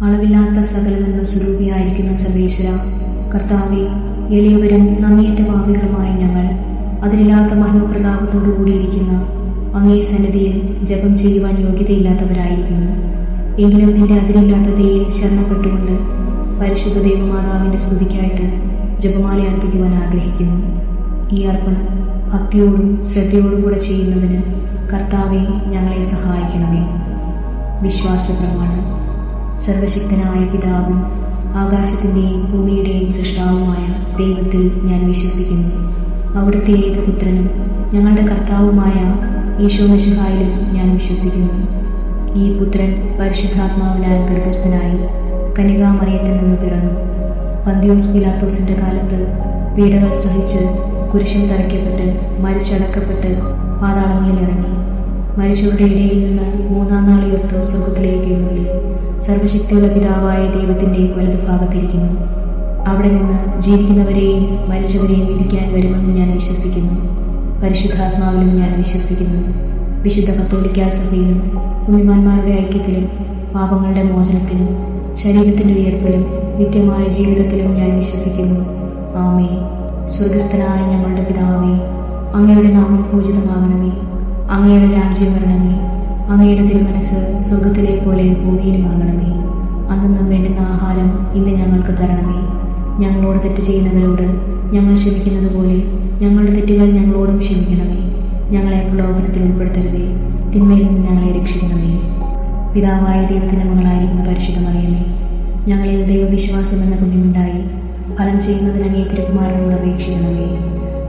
അളവില്ലാത്ത സകല നന്മ സ്വരൂപിയായിരിക്കുന്ന സർവേശ്വര കർത്താവെ, എളിയവരും നന്ദിയേറ്റ പാപികളുമായ ഞങ്ങൾ അതിലില്ലാത്ത മഹിമപ്രതാപത്തോടു കൂടിയിരിക്കുന്ന അങ്ങേ സന്നിധിയിൽ ജപം ചെയ്യുവാൻ യോഗ്യതയില്ലാത്തവരായിരിക്കുന്നു. എങ്കിലും നിന്റെ അതിരില്ലാത്ത ദയയിൽ ശരണപ്പെട്ടുകൊണ്ട് പരിശുദ്ധ ദേവമാതാവിന്റെ സ്തുതിക്കായിട്ട് ജപമാല അർപ്പിക്കുവാൻ ആഗ്രഹിക്കുന്നു. ഈ അർപ്പണം ഭക്തിയോടും ശ്രദ്ധയോടും കൂടെ ചെയ്യുന്നതിന് കർത്താവെ, ഞങ്ങളെ സഹായിക്കണമേ. വിശ്വാസ പ്രമാണം. സർവശക്തനായ പിതാവും ആകാശത്തിൻ്റെയും ഭൂമിയുടെയും സൃഷ്ടാവുമായ ദൈവത്തിൽ ഞാൻ വിശ്വസിക്കുന്നു. അവിടുത്തെ ഏകപുത്രനും ഞങ്ങളുടെ കർത്താവുമായ ഈശോമിശിഹായിലും ഞാൻ വിശ്വസിക്കുന്നു. ഈ പുത്രൻ പരിശുദ്ധാത്മാവിനാൽ ഗർഭസ്ഥനായി കന്യകാമറിയത്തിൽ നിന്ന് പിറന്നു. പന്തിയോസ് പിലാത്തോസിന്റെ കാലത്ത് പീഡകൾ സഹിച്ച് കുരിശിൽ തറയ്ക്കപ്പെട്ട് മരിച്ചടക്കപ്പെട്ട് പാതാളങ്ങളിൽ ഇറങ്ങി. മരിച്ചവരുടെ ഇടയിൽ നിന്ന് മൂന്നാം നാൾ ഉയർത്ത് സ്വർഗത്തിലേക്ക് എഴുന്നള്ളി സർവശക്തിയുള്ള പിതാവായ ദൈവത്തിന്റെ വലതുഭാഗത്തിരിക്കുന്നു. അവിടെ നിന്ന് ജീവിക്കുന്നവരെയും മരിച്ചവരെയും വിധിക്കാൻ വരുമെന്ന് ഞാൻ വിശ്വസിക്കുന്നു. പരിശുദ്ധാത്മാവിലും ഞാൻ വിശ്വസിക്കുന്നു. വിശുദ്ധ കത്തോലിക്കാ സഭയിലും പുണ്യവാന്മാരുടെ ഐക്യത്തിലും പാപങ്ങളുടെ മോചനത്തിലും ശരീരത്തിന്റെ ഉയർപ്പിലും നിത്യമായ ജീവിതത്തിലും ഞാൻ വിശ്വസിക്കുന്നു. ആമേൻ. സ്വർഗസ്ഥനായ ഞങ്ങളുടെ പിതാവേ, അങ്ങയുടെ നാമം പൂജിതമാകണമേ. അങ്ങയുടെ രാജ്യം വരണമേ. അങ്ങയുടെ തിരുമനസ് സ്വർഗത്തിലെ പോലെ ഭൂമിയിലുമാകണമേ. അന്നു വേണ്ടുന്ന ആഹാരം ഇന്ന് ഞങ്ങൾക്ക് തരണമേ. ഞങ്ങളോട് തെറ്റ് ചെയ്യുന്നവരോട് ഞങ്ങൾ ക്ഷമിക്കുന്നത് പോലെ ഞങ്ങളുടെ തെറ്റുകൾ ഞങ്ങളോടും ക്ഷമിക്കണമേ. ഞങ്ങളെ പ്രലോഭനത്തിൽ ഉൾപ്പെടുത്തരുതേ, തിന്മയിൽ നിന്ന് ഞങ്ങളെ രക്ഷിക്കണമേ. പിതാവായ ദൈവത്തിന്റെ മകളായിരിക്കുന്ന പരിശുദ്ധ മറിയമേ, ഞങ്ങളിൽ ദൈവവിശ്വാസം എന്ന പുണ്യമുണ്ടായി ഫലം ചെയ്യുന്നതിന് അങ്ങേ തിരുക്കുമാരനോട് അപേക്ഷിക്കണമേ.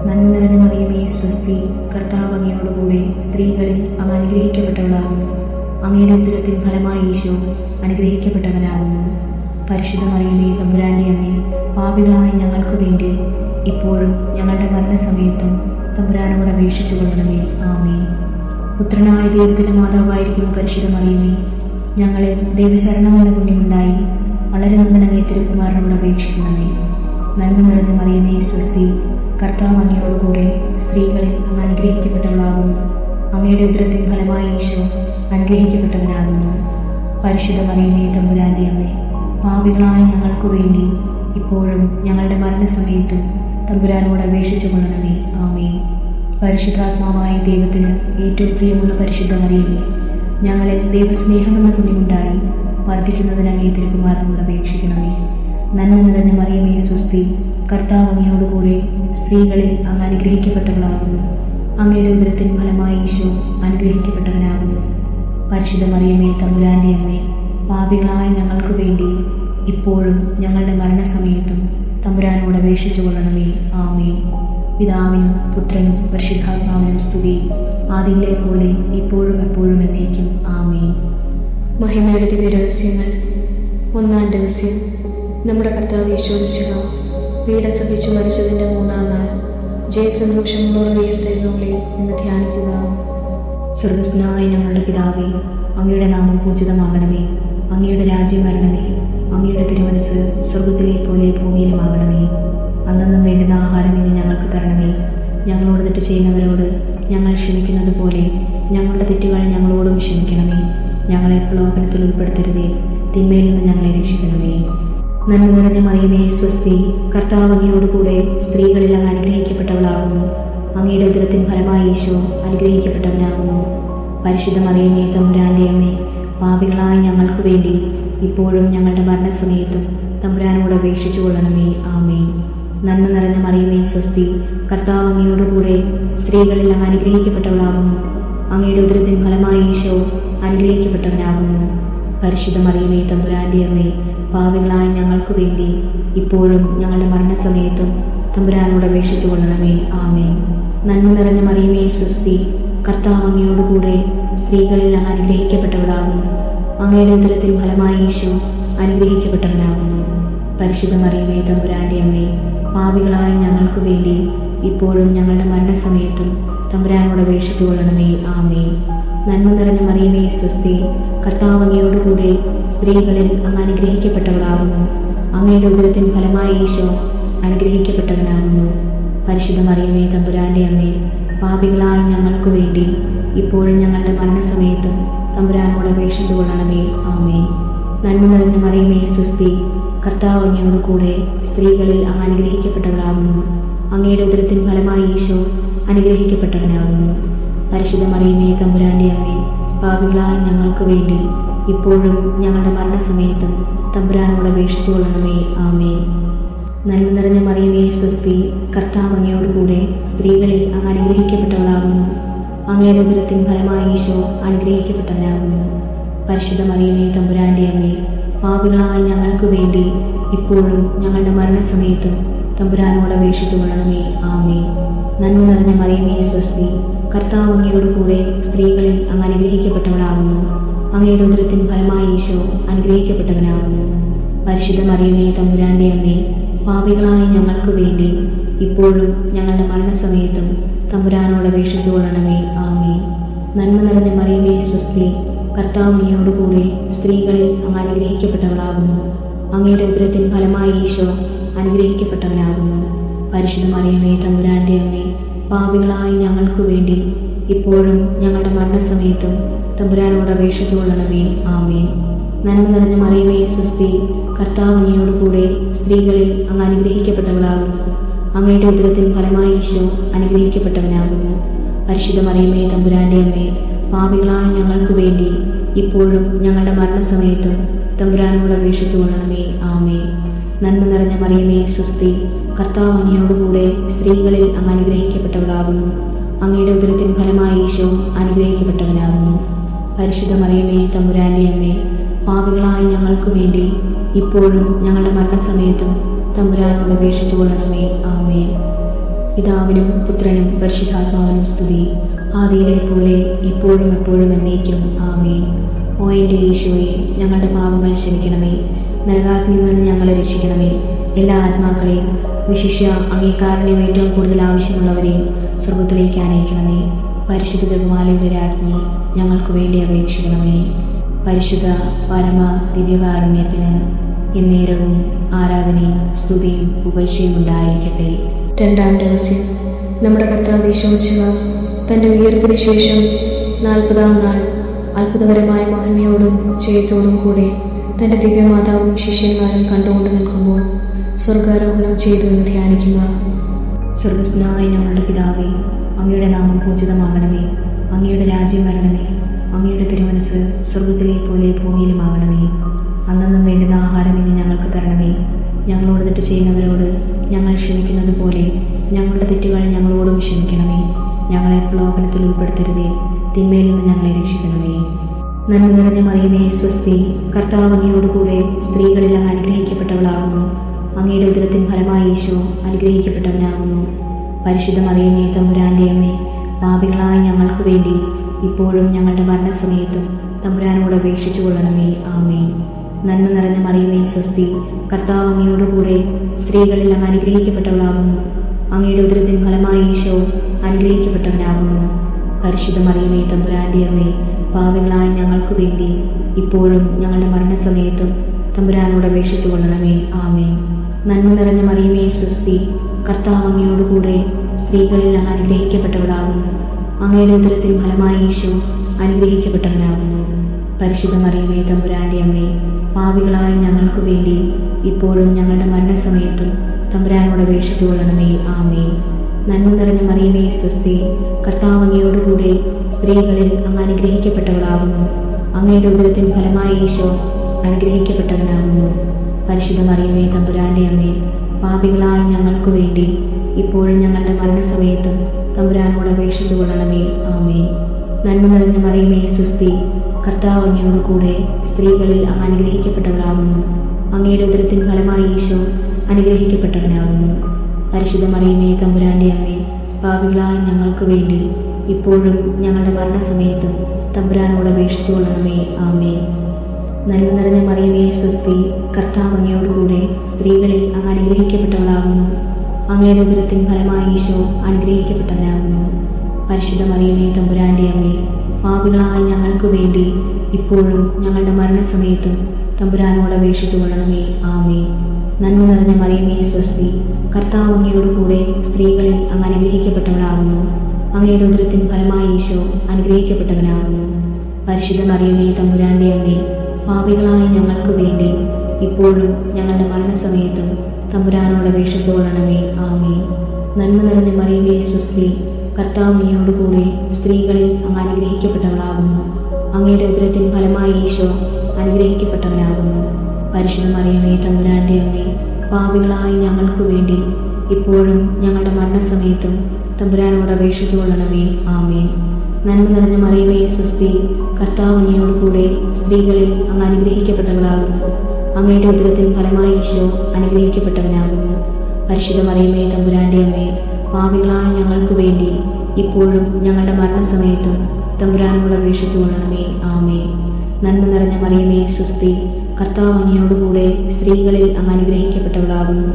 നന്മ നിറഞ്ഞ മറിയമേ, സ്വസ്തി, കർത്താവ് അങ്ങയോടുകൂടെ സ്ത്രീകളിൽ അങ്ങ് അനുഗ്രഹിക്കപ്പെട്ടവളാകുന്നു. അങ്ങയുടെ ഉദരത്തിൻ ഫലമായി ഈശോ അനുഗ്രഹിക്കപ്പെട്ടവനാകുന്നു. പരിശുദ്ധ മറിയമേ, തമ്പുരാന്റെ അമ്മേ, പാപികളായ ഞങ്ങൾക്ക് വേണ്ടി ഇപ്പോഴും ഞങ്ങളുടെ മരണസമയത്തും തമ്പുരാനോട് അപേക്ഷിച്ചു കൊള്ളണമേ. ആമേൻ. പുത്രനായ ദൈവത്തിന്റെ മാതാവായിരിക്കുന്ന പരിശുദ്ധ മറിയമേ, ഞങ്ങളിൽ ദൈവശരണമെന്ന പുണ്യമുണ്ടായി വളരുന്നതിന് അങ്ങേ തിരുക്കുമാരനോട് അപേക്ഷിക്കണമേ. നന്മ നിറഞ്ഞ മറിയമേ, സ്വസ്തി, കർത്താവ് അങ്ങയോടുകൂടെ സ്ത്രീകളിൽ അങ്ങ് അനുഗ്രഹിക്കപ്പെട്ടവളാകുന്നു. അങ്ങയുടെ ഉദരത്തിൻ ഫലമായി ഈശോ അനുഗ്രഹിക്കപ്പെട്ടവനാകുന്നു. പരിശുദ്ധ മറിയമേ, തമ്പുരാന്റെ അമ്മേ, പാപികളായ ഞങ്ങൾക്ക് വേണ്ടി ഇപ്പോഴും ഞങ്ങളുടെ മരണസമയത്തും തമ്പുരാനോട് അപേക്ഷിച്ചു കൊള്ളണമേ. ആമേൻ. പരിശുദ്ധാത്മാവായ ദൈവത്തിന് ഏറ്റവും പ്രിയമുള്ള പരിശുദ്ധ മറിയമേ, ഞങ്ങളിൽ ദൈവസ്നേഹമെന്ന പുണ്യമുണ്ടായി വർദ്ധിക്കുന്നതിന് അങ്ങേ തിരുക്കുമാരനോട് അപേക്ഷിക്കണമേ. നന്മ നിറഞ്ഞ മറിയമേ, സ്വസ്തി, കർത്താവ് അങ്ങയോടുകൂടെ സ്ത്രീകളിൽ അങ്ങ് അനുഗ്രഹിക്കപ്പെട്ടവളാകുന്നു. അങ്ങയുടെ ഉദരത്തിൻ ഫലമായി ഈശോ അനുഗ്രഹിക്കപ്പെട്ടവനാകുന്നു. പരിശുദ്ധ മറിയമേ, തമ്പുരാന്റെ അമ്മേ, പാപികളായ ഞങ്ങൾക്ക് വേണ്ടി ഇപ്പോഴും ഞങ്ങളുടെ മരണസമയത്തും തമ്പുരാനോട് അപേക്ഷിച്ചു കൊള്ളണമേ. ആമേൻ. പിതാവിനും പുത്രനും പരിശുദ്ധാത്മാവിനും സ്തുതി, ആദിയിലെ പോലെ ഇപ്പോഴും എപ്പോഴും എന്നേക്കും. ആമേൻ. മഹിമയുടെ ദിവ്യ രഹസ്യങ്ങൾ. ഒന്നാം രഹസ്യം, നമ്മുടെ കർത്താവ് ഈശോമിശിഹ പീഡ സഹിച്ചു മരിച്ചതിന്റെ മൂന്നാം നാൾ ജയസന്തോഷങ്ങളോട് ഉയർത്തെഴുന്നള്ളി എന്ന് ധ്യാനിക്കുക. സ്വർഗസ്നായ ഞങ്ങളുടെ പിതാവേ, അങ്ങയുടെ നാമം പൂജിതമാകണമേ. അങ്ങയുടെ രാജ്യം വരണമേ. അങ്ങയുടെ തിരുമനസ് സ്വർഗത്തിലെ പോലെ ഭൂമിയിലുമാകണമേ. അന്നും വേണ്ടുന്ന ആഹാരം ഇന്ന് ഞങ്ങൾക്ക് തരണമേ. ഞങ്ങളോട് തെറ്റ് ചെയ്യുന്നവരോട് ഞങ്ങൾ ക്ഷമിക്കുന്നത് പോലെ ഞങ്ങളുടെ തെറ്റുകൾ ഞങ്ങളോടും ക്ഷമിക്കണമേ. ഞങ്ങളെ പ്രലോഭനത്തിൽ ഉൾപ്പെടുത്തരുതേ, തിന്മയിൽ നിന്ന് ഞങ്ങളെ രക്ഷിക്കണമേ. നന്മ നിറഞ്ഞ മറിയമേ, സ്വസ്തി, കർത്താവ് അങ്ങയോടുകൂടെ സ്ത്രീകളിൽ അങ്ങ് അനുഗ്രഹിക്കപ്പെട്ടവളാകുന്നു. അങ്ങയുടെ ഉദരത്തിൻ ഫലമായി ഈശോ അനുഗ്രഹിക്കപ്പെട്ടവനാകുന്നു. പരിശുദ്ധ മറിയമേ, തമ്പുരാന്റെ അമ്മേ, പാപികളായ ഞങ്ങൾക്ക് വേണ്ടി ഇപ്പോഴും ഞങ്ങളുടെ മരണസമയത്തും തമ്പുരാനോട് അപേക്ഷിച്ചു കൊള്ളണമേ. ആമേൻ. നന്മ നിറഞ്ഞ മറിയമേ, സ്വസ്തി, കർത്താവ് അങ്ങയോടുകൂടെ സ്ത്രീകളിൽ അങ്ങ് അനുഗ്രഹിക്കപ്പെട്ടവളാകുന്നു. അങ്ങയുടെ ഉദരത്തിൻ ഫലമായി ഈശോ അനുഗ്രഹിക്കപ്പെട്ടവനാകുന്നു. പരിശുദ്ധ മറിയമേ, തമ്പുരാന്റെ അമ്മേ, പാപികളായ ഞങ്ങൾക്ക് വേണ്ടി ഇപ്പോഴും ഞങ്ങളുടെ മരണസമയത്തും തമ്പുരാനോട് അപേക്ഷിച്ചു കൊള്ളണമേ. ആമേൻ. നന്മ നിറഞ്ഞ മറിയമേ, സ്വസ്തി, കർത്താവ് അങ്ങയോടുകൂടെ സ്ത്രീകളിൽ അങ്ങ് അനുഗ്രഹിക്കപ്പെട്ടവളാകുന്നു. അങ്ങയുടെ ഉദരത്തിൻ ഫലമായി ഈശോ അനുഗ്രഹിക്കപ്പെട്ടവനാകുന്നു. പരിശുദ്ധ മറിയമേ, തമ്പുരാന്റെ അമ്മേ, പാപികളായ ഞങ്ങൾക്ക് വേണ്ടി ഇപ്പോഴും ഞങ്ങളുടെ മരണസമയത്തും തമ്പുരാനോട് അപേക്ഷിച്ചു കൊള്ളണമേ. ആമേൻ. നന്മ നിറഞ്ഞ മറിയമേ, സ്വസ്തി, കർത്താവ് അങ്ങയോടുകൂടെ സ്ത്രീകളിൽ അങ്ങ് അനുഗ്രഹിക്കപ്പെട്ടവളാകുന്നു. അങ്ങയുടെ ഉദരത്തിൻ ഫലമായി ഈശോ അനുഗ്രഹിക്കപ്പെട്ടവനാകുന്നു. പരിശുദ്ധ മറിയമേ, തമ്പുരാന്റെ അമ്മേ, പാപികളായ ഞങ്ങൾക്ക് വേണ്ടി ഇപ്പോഴും ഞങ്ങളുടെ മരണസമയത്തും തമ്പുരാനോട് അപേക്ഷിച്ചു കൊള്ളണമേ. ആമേൻ. നന്മ നിറഞ്ഞ മറിയമേ സ്വസ്തി, കർത്താവ് അങ്ങയോട് കൂടെ സ്ത്രീകളിൽ അങ്ങ് അനുഗ്രഹിക്കപ്പെട്ടവളാകുന്നു. അങ്ങയുടെ ഉദരത്തിൻ ഫലമായി ഈശോ അനുഗ്രഹിക്കപ്പെട്ടവനാകുന്നു. പരിശുദ്ധ മറിയമേ തമ്പുരാന്റെ അമ്മേ, പാപികളായ ഞങ്ങൾക്ക് വേണ്ടി ഇപ്പോഴും ഞങ്ങളുടെ മരണസമയത്തും തമ്പുരാനോട് അപേക്ഷിച്ചു കൊള്ളണമേ. ആമേൻ. നന്മ നിറഞ്ഞ മറിയമേ സ്വസ്തി, കർത്താവ് അങ്ങയോട് കൂടെ സ്ത്രീകളിൽ അങ്ങ് അനുഗ്രഹിക്കപ്പെട്ടവളാകുന്നു. അങ്ങയുടെ ഉദരത്തിൻ ഫലമായി ഈശോ അനുഗ്രഹിക്കപ്പെട്ടവനാകുന്നു. പരിശുദ്ധ മറിയമേ തമ്പുരാന്റെ അമ്മേ, പാപികളായ ഞങ്ങൾക്ക് വേണ്ടി ഇപ്പോഴും ഞങ്ങളുടെ മരണസമയത്തും തമ്പുരാനോട് അപേക്ഷിച്ചു കൊള്ളണമേ. ആമേൻ. നന്മ നിറഞ്ഞ മറിയമേ സ്വസ്തി, കർത്താവ് അങ്ങയോട് കൂടെ സ്ത്രീകളിൽ അങ്ങ് അനുഗ്രഹിക്കപ്പെട്ടവളാകുന്നു. അങ്ങയുടെ ഉദരത്തിൻ ഫലമായി ഈശോ അനുഗ്രഹിക്കപ്പെട്ടവനാകുന്നു. പരിശുദ്ധ മറിയമേ തമ്പുരാന്റെ അമ്മേ, പാപികളായ ഞങ്ങൾക്ക് വേണ്ടി ഇപ്പോഴും ഞങ്ങളുടെ മരണസമയത്തും തമ്പുരാനോട് അപേക്ഷിച്ചു കൊള്ളണമേ. ആമേൻ. നന്മ നിറഞ്ഞ മറിയമേ സ്വസ്തി, കർത്താവ് അങ്ങയോട് കൂടെ സ്ത്രീകളിൽ അങ്ങ് അനുഗ്രഹിക്കപ്പെട്ടവളാകുന്നു. അങ്ങയുടെ ഉദരത്തിൻ ഫലമായി ഈശോ അനുഗ്രഹിക്കപ്പെട്ടവനാകുന്നു. പരിശുദ്ധ മറിയമേ തമ്പുരാന്റെ അമ്മേ, പാപികളായ ഞങ്ങൾക്ക് വേണ്ടി ഇപ്പോഴും ഞങ്ങളുടെ മരണസമയത്തും തമ്പുരാനോട് അപേക്ഷിച്ചു കൊള്ളണമേ. ആമേൻ. നന്മ നിറഞ്ഞ മറിയമേ സ്വസ്തി, കർത്താവ് അങ്ങയോട് കൂടെ സ്ത്രീകളിൽ അങ്ങ് അനുഗ്രഹിക്കപ്പെട്ടവളാകുന്നു. അങ്ങയുടെ ഉദരത്തിൻ ഫലമായി ഈശോ അനുഗ്രഹിക്കപ്പെട്ടവനാകുന്നു. പരിശുദ്ധ മറിയമേ തമ്പുരാന്റെ അമ്മേ, പാപികളായ ഞങ്ങൾക്ക് വേണ്ടി ഇപ്പോഴും ഞങ്ങളുടെ മരണസമയത്തും തമ്പുരാനോട് അപേക്ഷിച്ചു കൊള്ളണമേ. ആമേൻ. നന്മ നിറഞ്ഞ മറിയമേ സ്വസ്തി, കർത്താവ് അങ്ങയോട് കൂടെ സ്ത്രീകളിൽ അങ്ങ് അനുഗ്രഹിക്കപ്പെട്ടവളാകുന്നു. അങ്ങയുടെ ഉദരത്തിൻ ഫലമായി ഈശോ അനുഗ്രഹിക്കപ്പെട്ടവനാകുന്നു. പരിശുദ്ധ മറിയമേ തമ്പുരാന്റെ അമ്മേ, പാപികളായ ഞങ്ങൾക്ക് വേണ്ടി ഇപ്പോഴും ഞങ്ങളുടെ മരണസമയത്തും തമ്പുരാനോട് അപേക്ഷിച്ചു കൊള്ളണമേ. ആമേൻ. പിതാവിനും പുത്രനും പരിശുദ്ധാത്മാവിനും സ്തുതി, ആദിയിലെ പോലെ ഇപ്പോഴും എപ്പോഴും എന്നേക്കും. ആമേൻ. ഓ എൻ്റെ ഈശോയെ, ഞങ്ങളുടെ പാപങ്ങൾ ക്ഷമിക്കണമേ. നരകാഗ്നിയിൽ നിന്ന് ഞങ്ങളെ രക്ഷിക്കണമേ. എല്ലാ ആത്മാക്കളെയും, വിശിഷ്യ അംഗീകാരനെയും ഏറ്റവും കൂടുതൽ ആവശ്യമുള്ളവരെയും സ്വർഗത്തിലേക്ക് അനയിക്കണമേ. പരിശുദ്ധ ജപമാലയുടെ രാജ്ഞി, ഞങ്ങൾക്ക് വേണ്ടി അപേക്ഷിക്കണമേ. പരിശുദ്ധ പരമ ദിവ്യകാരുണ്യത്തിന് എന്നേരവും ആരാധനയും സ്തുതിയും പുകഴ്ചയും ഉണ്ടായിരിക്കട്ടെ. രണ്ടാം രഹസ്യം. നമ്മുടെ കർത്താവ് യേശുമിശിഹ തൻ്റെ ഉയർപ്പിന് ശേഷം 40-ാം നാൾ അത്ഭുതകരമായ മഹിമയോടും ജയത്തോടും കൂടെ തൻ്റെ ദിവ്യമാതാവും ശിഷ്യന്മാരും കണ്ടുകൊണ്ട് നിൽക്കുമ്പോൾ സ്വർഗാരോഹണം ചെയ്തു എന്ന് ധ്യാനിക്കുക. സ്വർഗസ്നായ ഞങ്ങളുടെ പിതാവേ, അങ്ങയുടെ നാമം പൂജിതമാകണമേ. അങ്ങയുടെ രാജ്യം വരണമേ. അങ്ങയുടെ തിരുമനസ് സ്വർഗത്തിലെ പോലെ ഭൂമിയിലുമാകണമേ. അന്നന്നും വേണ്ടുന്ന ആഹാരം ഇന്ന് ഞങ്ങൾക്ക് തരണമേ. ഞങ്ങളോട് തെറ്റ് ചെയ്യുന്നവരോട് ഞങ്ങൾ ക്ഷമിക്കുന്നത് പോലെ ഞങ്ങളുടെ തെറ്റുകൾ ഞങ്ങളോടും ക്ഷമിക്കണമേ. ഞങ്ങളെ പ്രലോഭനത്തിൽ ഉൾപ്പെടുത്തരുതേ, തിന്മയിൽ നിന്ന് ഞങ്ങളെ രക്ഷിക്കണമേ. നന്മ നിറഞ്ഞ മറിയമേ സ്വസ്തി, കർത്താവ് അങ്ങയോട് കൂടെ സ്ത്രീകളിൽ അങ്ങ് അനുഗ്രഹിക്കപ്പെട്ടവളാകുന്നു. അങ്ങയുടെ ഉദരത്തിൻ ഫലമായി ഈശോ അനുഗ്രഹിക്കപ്പെട്ടവനാകുന്നു. പരിശുദ്ധ മറിയമേ തമ്പുരാന്റെ അമ്മേ, പാപികളായ ഞങ്ങൾക്ക് വേണ്ടി ഇപ്പോഴും ഞങ്ങളുടെ മരണസമയത്തും തമ്പുരാനോട് അപേക്ഷിച്ചു കൊള്ളണമേ. ആമേൻ. നന്മ നിറഞ്ഞ മറിയമേ സ്വസ്തി, കർത്താവ് അങ്ങയോട് കൂടെ സ്ത്രീകളിൽ അങ്ങ് അനുഗ്രഹിക്കപ്പെട്ടവളാകുന്നു. അങ്ങയുടെ ഉദരത്തിൻ ഫലമായി ഈശോ അനുഗ്രഹിക്കപ്പെട്ടവനാകുന്നു. പരിശുദ്ധ മറിയമേ തമ്പുരാന്റെ അമ്മേ, പാപികളായ ഞങ്ങൾക്ക് വേണ്ടി ഇപ്പോഴും ഞങ്ങളുടെ മരണസമയത്തും തമ്പുരാനോട് അപേക്ഷിച്ചു കൊള്ളണമേ. ആമേൻ. നന്മ നിറഞ്ഞ മറിയമേ സ്വസ്തി, കർത്താവ് അങ്ങയോട് കൂടെ സ്ത്രീകളിൽ അങ്ങ് അനുഗ്രഹിക്കപ്പെട്ടവളാകുന്നു. അങ്ങയുടെ ഉദരത്തിൻ ഫലമായി ഈശോ അനുഗ്രഹിക്കപ്പെട്ടവനാകുന്നു. പരിശുദ്ധ മറിയമേ തമ്പുരാന്റെ അമ്മേ, പാപികളായ ഞങ്ങൾക്ക് വേണ്ടി ഇപ്പോഴും ഞങ്ങളുടെ മരണസമയത്തും തമ്പുരാനോട് അപേക്ഷിച്ചു കൊള്ളണമേ. ആമേൻ. നന്മ നിറഞ്ഞ മറിയമേ സ്വസ്തി, കർത്താവ് അങ്ങയോട് കൂടെ സ്ത്രീകളിൽ അങ്ങ് അനുഗ്രഹിക്കപ്പെട്ടവളാകുന്നു. അങ്ങയുടെ ഉദരത്തിൻ ഫലമായി ഈശോ അനുഗ്രഹിക്കപ്പെട്ടവനാകുന്നു. പരിശുദ്ധ മറിയമേ തമ്പുരാന്റെ അമ്മേ, പാപികളായ ഞങ്ങൾക്ക് വേണ്ടി ഇപ്പോഴും ഞങ്ങളുടെ മരണസമയത്തും തമ്പുരാനോട് അപേക്ഷിച്ചു കൊള്ളണമേ. ആമേൻ. നന്മ നിറഞ്ഞ മറിയമേ സ്വസ്തി, കർത്താവ് അങ്ങയോട് കൂടെ സ്ത്രീകളിൽ അങ്ങ് അനുഗ്രഹിക്കപ്പെട്ടവളാകുന്നു. അങ്ങയുടെ ഉദരത്തിൻ ഫലമായി ഈശോ അനുഗ്രഹിക്കപ്പെട്ടവനാകുന്നു. പരിശുദ്ധ മറിയമേ തമ്പുരാന്റെ അമ്മേ, പാപികളായ ഞങ്ങൾക്ക് വേണ്ടി ഇപ്പോഴും ഞങ്ങളുടെ മരണസമയത്തും തമ്പുരാനോട് അപേക്ഷിച്ചു കൊള്ളണമേ. ആമേൻ. നന്മ നിറഞ്ഞ മറിയമേ സ്വസ്തി, കർത്താവ് അങ്ങയോട് കൂടെ സ്ത്രീകളിൽ അങ്ങ് അനുഗ്രഹിക്കപ്പെട്ടവളാകുന്നു. അങ്ങയുടെ ഉദരത്തിൻ ഫലമായി ഈശോ അനുഗ്രഹിക്കപ്പെട്ടവനാകുന്നു. പരിശുദ്ധ മറിയമേ തമ്പുരാന്റെ അമ്മേ, പാപികളായ ഞങ്ങൾക്ക് വേണ്ടി ഇപ്പോഴും ഞങ്ങളുടെ മരണസമയത്തും തമ്പുരാനോട് അപേക്ഷിച്ചു കൊള്ളണമേ. ആമേൻ. നന്മ നിറഞ്ഞ മറിയമേ സ്വസ്തി, കർത്താവ് അങ്ങയോട് കൂടെ സ്ത്രീകളിൽ അങ്ങ് അനുഗ്രഹിക്കപ്പെട്ടവളാകുന്നു. അങ്ങയുടെ ഉദരത്തിൻ ഫലമായി ഈശോ അനുഗ്രഹിക്കപ്പെട്ടവനാകുന്നു. പരിശുദ്ധ മറിയമേ തമ്പുരാന്റെ അമ്മേ, പാപികളായ ഞങ്ങൾക്ക് വേണ്ടി ഇപ്പോഴും ഞങ്ങളുടെ മരണസമയത്തും തമ്പുരാനോട് അപേക്ഷിച്ചു കൊള്ളണമേ. ആമേൻ. നന്മ നിറഞ്ഞ മറിയമേ, സ്വസ്തി, കർത്താവ് അങ്ങയോടുകൂടെ സ്ത്രീകളിൽ അങ്ങ് അനുഗ്രഹിക്കപ്പെട്ടവളാകുന്നു. അങ്ങയുടെ ഉദരത്തിൻ ഫലമായി ഈശോ അനുഗ്രഹിക്കപ്പെട്ടവനാകുന്നു. പരിശുദ്ധ മറിയമേ, തമ്പുരാന്റെ അമ്മേ, പാപികളായ ഞങ്ങൾക്ക് വേണ്ടി ഇപ്പോഴും ഞങ്ങളുടെ മരണസമയത്തും തമ്പുരാനോട് അപേക്ഷിച്ചു കൊള്ളണമേ. ആമേൻ. നന്മ നിറഞ്ഞ മറിയമേ, സ്വസ്തി, കർത്താവ് അങ്ങയോടുകൂടെ സ്ത്രീകളിൽ അങ്ങ് അനുഗ്രഹിക്കപ്പെട്ടവളാകുന്നു. അങ്ങയുടെ ഉദരത്തിൻ ഫലമായി ഈശോ അനുഗ്രഹിക്കപ്പെട്ടവനാകുന്നു. പരിശുദ്ധ മറിയമേ, തമ്പുരാന്റെ അമ്മേ, പാപികളായ ഞങ്ങൾക്ക് വേണ്ടി ഇപ്പോഴും ഞങ്ങളുടെ മരണസമയത്തും തമ്പുരാനോട് അപേക്ഷിച്ചു കൊള്ളണമേ. ആമേൻ. നന്മ നിറഞ്ഞ മറിയമേ, സ്വസ്തി, കർത്താവ് അങ്ങയോടുകൂടെ സ്ത്രീകളിൽ അങ്ങ് അനുഗ്രഹിക്കപ്പെട്ടവളാകുന്നു.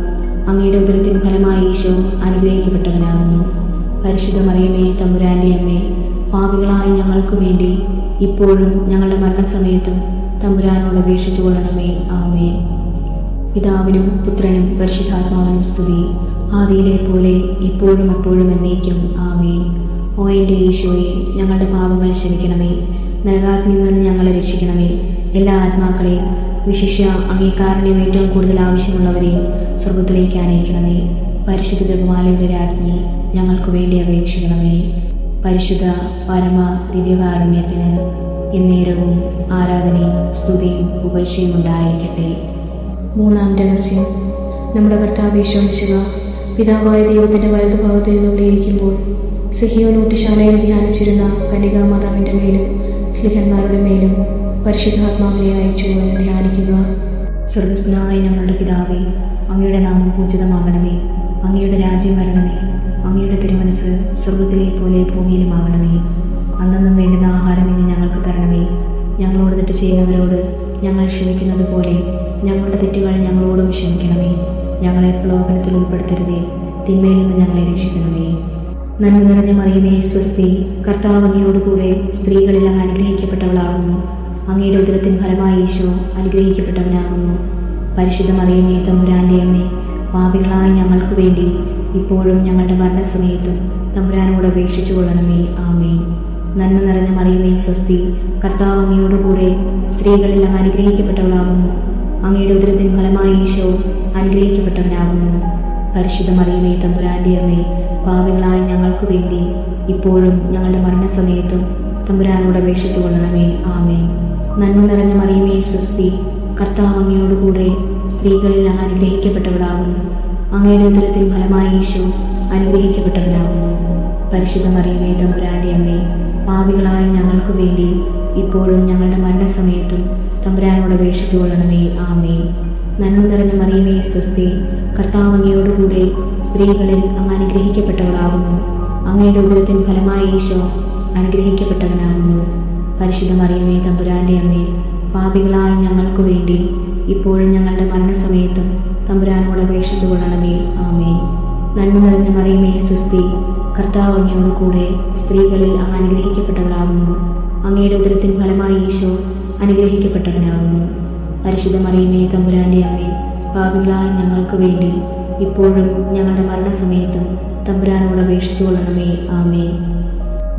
അങ്ങയുടെ ഉദരത്തിൻ ഫലമായി ഈശോ അനുഗ്രഹിക്കപ്പെട്ടവനാകുന്നു. പരിശുദ്ധ മറിയമേ, തമ്പുരാന്റെ അമ്മേ, പാപികളായ ഞങ്ങൾക്ക് വേണ്ടി ഇപ്പോഴും ഞങ്ങളുടെ മരണസമയത്തും തമ്പുരാനോട് അപേക്ഷിച്ചു കൊള്ളണമേ. ആമേൻ. പിതാവിനും പുത്രനും പരിശുദ്ധാത്മാവിനും സ്തുതി, ആദിയിലെ പോലെ ഇപ്പോഴും എപ്പോഴും എന്നേക്കും. ആമേൻ. ഓ എൻ്റെ ഈശോയെ, ഞങ്ങളുടെ പാപങ്ങൾ ക്ഷമിക്കണമേ. നരകാഗ്നിയിൽ നിന്ന് ഞങ്ങളെ രക്ഷിക്കണമേ. എല്ലാ ആത്മാക്കളെയും, വിശിഷ്യ അംഗീകാരനെയും ഏറ്റവും കൂടുതൽ ആവശ്യമുള്ളവരെയും സ്വർഗത്തിലേക്ക് അനയിക്കണമേ. പരിശുദ്ധ ജപമാലയുടെ രാജ്ഞി, ഞങ്ങൾക്ക് വേണ്ടി അപേക്ഷിക്കണമേ. പരിശുദ്ധ പരമ ദിവ്യകാരുണ്യത്തിന് എന്നേരവും ആരാധനയും സ്തുതിയും പുകഴ്ചയും ഉണ്ടായിരിക്കട്ടെ. മൂന്നാം രഹസ്യം. നമ്മുടെ കർത്താവ് യേശു മിശിഹ പിതാവായ ദൈവത്തിന്റെ വലതുഭാഗത്തിൽ നിന്നുകൊണ്ടേയിരിക്കുമ്പോൾ സിഹിയോൻ ഊട്ടുശാലയിൽ ധ്യാനിച്ചിരുന്ന കന്യകാമാതാവിന്റെ മേലും സ്ലിഹന്മാരുടെ മേലും പരിശുദ്ധാത്മാവിനെ അയച്ചു എന്ന് ധ്യാനിക്കുക. സ്വർഗസ്നായ ഞങ്ങളുടെ പിതാവേ, അങ്ങയുടെ നാമം പൂജിതമാകണമേ. അങ്ങയുടെ രാജ്യം വരണമേ. അങ്ങയുടെ തിരുമനസ് സ്വർഗത്തിലെ പോലെ ഭൂമിയിലുമാകണമേ. അന്നന്നും വേണ്ടുന്ന ആഹാരം ഇന്ന് ഞങ്ങൾക്ക് തരണമേ. ഞങ്ങളോട് തെറ്റ് ചെയ്യുന്നവരോട് ഞങ്ങൾ ക്ഷമിക്കുന്നത് പോലെ ഞങ്ങളുടെ തെറ്റുകൾ ഞങ്ങളോടും ക്ഷമിക്കണമേ. ഞങ്ങളെ പ്രലോഭനത്തിൽ ഉൾപ്പെടുത്തരുതേ, തിന്മയിൽ നിന്ന് ഞങ്ങളെ രക്ഷിക്കണമേ. നന്മ നിറഞ്ഞ മറിയമേ, സ്വസ്തി, കർത്താവ് അങ്ങയോടുകൂടെ സ്ത്രീകളിൽ അങ്ങ് അനുഗ്രഹിക്കപ്പെട്ടവളാകുന്നു. അങ്ങയുടെ ഉദരത്തിൻ ഫലമായി ഈശോ അനുഗ്രഹിക്കപ്പെട്ടവനാകുന്നു. പരിശുദ്ധ മറിയമേ, തമ്പുരാന്റെ അമ്മേ, പാപികളായ ഞങ്ങൾക്ക് വേണ്ടി ഇപ്പോഴും ഞങ്ങളുടെ മരണസമയത്തും തമ്പുരാനോട് അപേക്ഷിച്ചു കൊള്ളണമേ. ആമേൻ. നന്മ നിറഞ്ഞ മറിയമേ, സ്വസ്തി, കർത്താവ് അങ്ങയോടുകൂടെ സ്ത്രീകളിൽ അങ്ങ് അനുഗ്രഹിക്കപ്പെട്ടവളാകുന്നു. അങ്ങയുടെ ഉദരത്തിൻ ഫലമായി ഈശോ അനുഗ്രഹിക്കപ്പെട്ടവനാകുന്നു. പരിശുദ്ധ മറിയമേ, തമ്പുരാന്റെ അമ്മേ, പാപികളായ ഞങ്ങൾക്ക് വേണ്ടി ഇപ്പോഴും ഞങ്ങളുടെ മരണസമയത്തും തമ്പുരാനോട് അപേക്ഷിച്ചു കൊള്ളണമേ. ആമേൻ. നന്മ നിറഞ്ഞ മറിയമേ, സ്വസ്തി, കർത്താവ് അങ്ങയോടുകൂടെ സ്ത്രീകളിൽ അങ്ങ് അനുഗ്രഹിക്കപ്പെട്ടവളാകുന്നു. അങ്ങയുടെ ഉദരത്തിൻ ഫലമായി ഈശോ അനുഗ്രഹിക്കപ്പെട്ടവനാകുന്നു. പരിശുദ്ധ മറിയമേ, തമ്പുരാന്റെ അമ്മേ, പാപികളായ ഞങ്ങൾക്ക് വേണ്ടി ഇപ്പോഴും ഞങ്ങളുടെ മരണസമയത്തും തമ്പുരാനോട് അപേക്ഷിച്ചു കൊള്ളണമേ. ആമേൻ. നന്മ നിറഞ്ഞ മറിയമേ, സ്വസ്തി, കർത്താവ് അങ്ങയോടുകൂടെ സ്ത്രീകളിൽ അങ്ങ് അനുഗ്രഹിക്കപ്പെട്ടവളാകുന്നു. അങ്ങയുടെ ഉദരത്തിൻ ഫലമായി ഈശോ അനുഗ്രഹിക്കപ്പെട്ടവനാകുന്നു. പരിശുദ്ധ മറിയമേ, തമ്പുരാന്റെ അമ്മേ, പാപികളായ ഞങ്ങൾക്ക് വേണ്ടി ഇപ്പോഴും ഞങ്ങളുടെ മരണസമയത്തും തമ്പുരാനോട് അപേക്ഷിച്ചു കൊള്ളണമേ. ആമേൻ. നന്മ നിറഞ്ഞ മറിയമേ, സ്വസ്തി, കർത്താവ് അങ്ങയോടുകൂടെ സ്ത്രീകളിൽ അങ്ങ് അനുഗ്രഹിക്കപ്പെട്ടവളാകുന്നു. അങ്ങയുടെ ഉദരത്തിൻ ഫലമായി ഈശോ അനുഗ്രഹിക്കപ്പെട്ടവനാകുന്നു. പരിശുദ്ധ മറിയമേ, തമ്പുരാന്റെ അമ്മേ, പാപികളായ ഞങ്ങൾക്ക് വേണ്ടി ഇപ്പോഴും ഞങ്ങളുടെ മരണസമയത്തും തമ്പുരാനോട് അപേക്ഷിച്ചു കൊള്ളണമേ. ആമേൻ.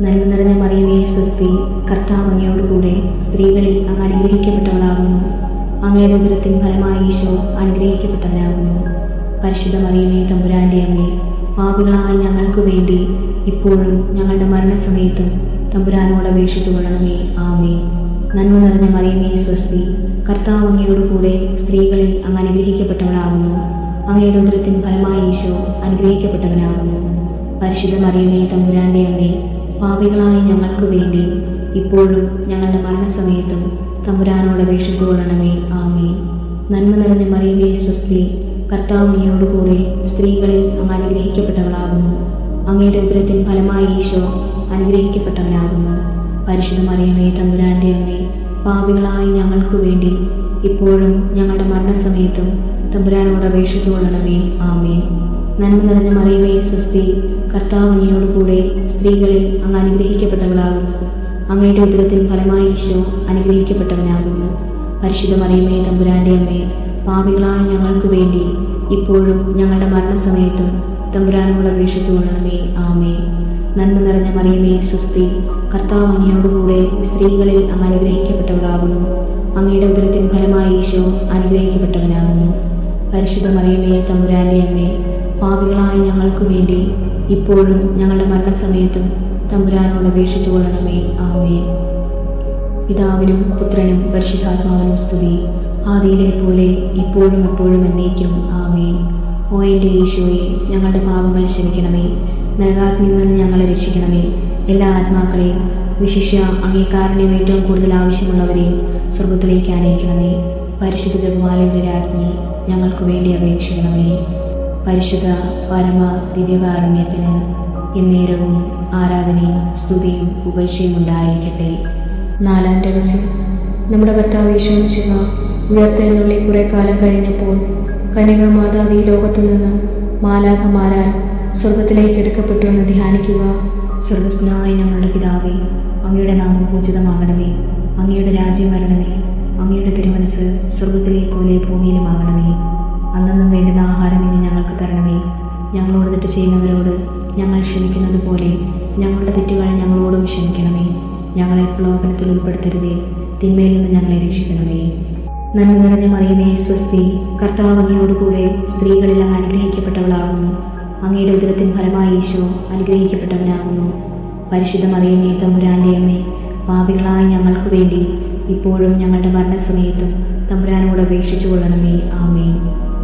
നന്മ നിറഞ്ഞ മറിയമേ, സ്വസ്തി, കർത്താവ് അങ്ങയോടുകൂടെ സ്ത്രീകളിൽ അങ്ങ് അനുഗ്രഹിക്കപ്പെട്ടവളാകുന്നു. അങ്ങയുടെ ഉദരത്തിൻ ഫലമായി ഈശോ അനുഗ്രഹിക്കപ്പെട്ടവനാകുന്നു. പരിശുദ്ധ മറിയമേ, തമ്പുരാന്റെ അമ്മേ, പാപികളായ ഞങ്ങൾക്ക് വേണ്ടി ഇപ്പോഴും ഞങ്ങളുടെ മരണസമയത്തും തമ്പുരാനോട് അപേക്ഷിച്ചു കൊള്ളണമേ. ആമേൻ. നന്മ നിറഞ്ഞ മറിയമേ, സ്വസ്തി, കർത്താവ് അങ്ങയോടുകൂടെ സ്ത്രീകളിൽ അങ്ങ് അനുഗ്രഹിക്കപ്പെട്ടവളാകുന്നു. അങ്ങയുടെ ഉദരത്തിൻ ഫലമായി ഈശോ അനുഗ്രഹിക്കപ്പെട്ടവനാകുന്നു. പരിശുദ്ധ മറിയമേ, തമ്പുരാന്റെ അമ്മേ, പാപികളായ ഞങ്ങൾക്ക് വേണ്ടി ഇപ്പോഴും ഞങ്ങളുടെ മരണസമയത്തും തമ്പുരാനോട് അപേക്ഷിച്ചു കൊള്ളണമേ. ആമേൻ. നന്മ നിറഞ്ഞ മറിയമേ, സ്വസ്തി, കർത്താവ് അങ്ങയോടുകൂടെ സ്ത്രീകളിൽ അങ്ങ് അനുഗ്രഹിക്കപ്പെട്ടവളാകുന്നു. അങ്ങയുടെ ഉദരത്തിൻ ഫലമായി ഈശോ അനുഗ്രഹിക്കപ്പെട്ടവനാകുന്നു. പരിശുദ്ധ മറിയമേ, തമ്പുരാന്റെ അമ്മേ, പാപികളായ ഞങ്ങൾക്ക് വേണ്ടി ഇപ്പോഴും ഞങ്ങളുടെ മരണസമയത്തും തമ്പുരാനോട് അപേക്ഷിച്ചു കൊള്ളണമേ. ആമേൻ. നന്മ നിറഞ്ഞ മറിയമേ, സ്വസ്തി, കർത്താവ് അങ്ങയോടുകൂടെ സ്ത്രീകളിൽ അങ്ങ് അനുഗ്രഹിക്കപ്പെട്ടവളാകുന്നു. അങ്ങയുടെ ഉദരത്തിൻ ഫലമായി ഈശോ അനുഗ്രഹിക്കപ്പെട്ടവനാകുന്നു. പരിശുദ്ധ മറിയമേ, തമ്പുരാന്റെ അമ്മേ, പാപികളായ ഞങ്ങൾക്ക് വേണ്ടി ഇപ്പോഴും ഞങ്ങളുടെ മരണസമയത്തും തമ്പുരാനോട് അപേക്ഷിച്ചു കൊള്ളണമേ. ആമേൻ. നന്മ നിറഞ്ഞ മറിയമേ, സ്വസ്തി, കർത്താവ് അങ്ങയോടുകൂടെ സ്ത്രീകളിൽ അങ്ങ് അനുഗ്രഹിക്കപ്പെട്ടവളാകുന്നു. അങ്ങയുടെ ഉദരത്തിൻ ഫലമായി ഈശോ അനുഗ്രഹിക്കപ്പെട്ടവനാകുന്നു. പരിശുദ്ധ മറിയമേ തമ്പുരാന്റെ അമ്മേ, പാപികളായ ഞങ്ങൾക്ക് വേണ്ടി ഇപ്പോഴും ഞങ്ങളുടെ മരണസമയത്തും തമ്പുരാനോട് അപേക്ഷിച്ചു കൊള്ളണമേ. ആമേൻ. പിതാവിനും പുത്രനും പരിശുദ്ധാത്മാവിനും സ്തുതി, ആദിയിലെ പോലെ ഇപ്പോഴും എപ്പോഴും എന്നേക്കും. ആമേൻ. ഓ എൻ്റെ ഈശോയെ, ഞങ്ങളുടെ പാപങ്ങൾ ക്ഷമിക്കണമേ. നരകാഗ്നിയിൽ നിന്ന് ഞങ്ങളെ രക്ഷിക്കണമേ. എല്ലാ ആത്മാക്കളെയും, വിശിഷ്യ അങ്ങേ കാരുണ്യം ഏറ്റവും കൂടുതൽ ആവശ്യമുള്ളവരെയും സ്വർഗത്തിലേക്ക് ആനയിക്കണമേ. പരിശുദ്ധ ജപമാലയുടെ രാജ്ഞി, ഞങ്ങൾക്ക് വേണ്ടി അപേക്ഷിക്കണമേ. പരിശുദ്ധ പരമ ദിവ്യകാരുണ്യത്തിന് എന്നേരവും ആരാധനയും സ്തുതിയും പുകഴ്ചയും ഉണ്ടായിരിക്കട്ടെ. നാലാം രഹസ്യം. നമ്മുടെ കർത്താവ് യേശുമിശിഹ ഉയർത്തെഴുന്നള്ളി കുറെ കാലം കഴിഞ്ഞപ്പോൾ കന്യക മാതാവ് ഈ ലോകത്തു നിന്ന് മാലാഖമാരാൽ സ്വർഗത്തിലേക്ക് എടുക്കപ്പെട്ടു എന്ന് ധ്യാനിക്കുക. സ്വർഗസ്നായ ഞങ്ങളുടെ പിതാവേ, അങ്ങയുടെ നാമം പൂജിതമാകണമേ. അങ്ങയുടെ രാജ്യം വരണമേ. അങ്ങയുടെ തിരുമനസ് സ്വർഗത്തിലെ പോലെ ഭൂമിയിലുമാകണമേ. അന്നന്നും വേണ്ടുന്ന ആഹാരം ഇന്ന് ഞങ്ങൾക്ക് തരണമേ. ഞങ്ങളോട് തെറ്റ് ചെയ്യുന്നവരോട് ഞങ്ങൾ ക്ഷമിക്കുന്നത് പോലെ ഞങ്ങളുടെ തെറ്റുകൾ ഞങ്ങളോടും ക്ഷമിക്കണമേ. ഞങ്ങളെ പ്രലോഭനത്തിൽ ഉൾപ്പെടുത്തരുതേ, തിന്മയിൽ നിന്ന് ഞങ്ങളെ രക്ഷിക്കണമേ. നന്മ നിറഞ്ഞ മറിയമേ സ്വസ്തി, കർത്താവ് അങ്ങയോടുകൂടെ സ്ത്രീകളിൽ അങ്ങ് അനുഗ്രഹിക്കപ്പെട്ടവളാകുന്നു. അങ്ങയുടെ ഉദരത്തിൻ ഫലമായി ഈശോ അനുഗ്രഹിക്കപ്പെട്ടവനാകുന്നു. പരിശുദ്ധ മറിയമേ തമ്പുരാന്റെ അമ്മേ, പാപികളായ ഞങ്ങൾക്ക് വേണ്ടി ഇപ്പോഴും ഞങ്ങളുടെ മരണസമയത്തും തമ്പുരാനോട് അപേക്ഷിച്ചു കൊള്ളണമേ. ആമേൻ.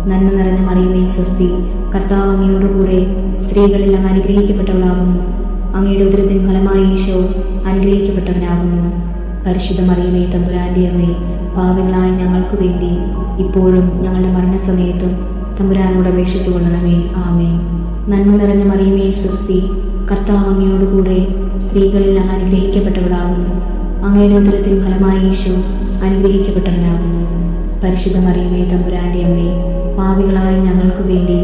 നന്മ നിറഞ്ഞ മറിയമേ സ്വസ്തി, കർത്താവ് അങ്ങയോടുകൂടെ സ്ത്രീകളിൽ അങ്ങ് അനുഗ്രഹിക്കപ്പെട്ടവളാകുന്നു. അങ്ങയുടെ ഉദരത്തിൻ ഫലമായി ഈശോ അനുഗ്രഹിക്കപ്പെട്ടവനാകുന്നു. പരിശുദ്ധ മറിയമേ തമ്പുരാന്റെ അമ്മേ, പാപികളായ ഞങ്ങൾക്ക് വേണ്ടി ഇപ്പോഴും ഞങ്ങളുടെ മരണസമയത്തും തമ്പുരാനോട് അപേക്ഷിച്ചു കൊള്ളണമേ. ആമേൻ. നന്മ നിറഞ്ഞ മറിയമേ സ്വസ്തി, കർത്താവ് അങ്ങയോടുകൂടെ സ്ത്രീകളിൽ അങ്ങ് അനുഗ്രഹിക്കപ്പെട്ടവളാകുന്നു. അങ്ങയുടെ ഉദരത്തിൻ ഫലമായി ഈശോ അനുഗ്രഹിക്കപ്പെട്ടവനാകുന്നു. പരിശുദ്ധ മറിയമേ തമ്പുരാന്റെ അമ്മേ, പാപികളായ ഞങ്ങൾക്ക് വേണ്ടി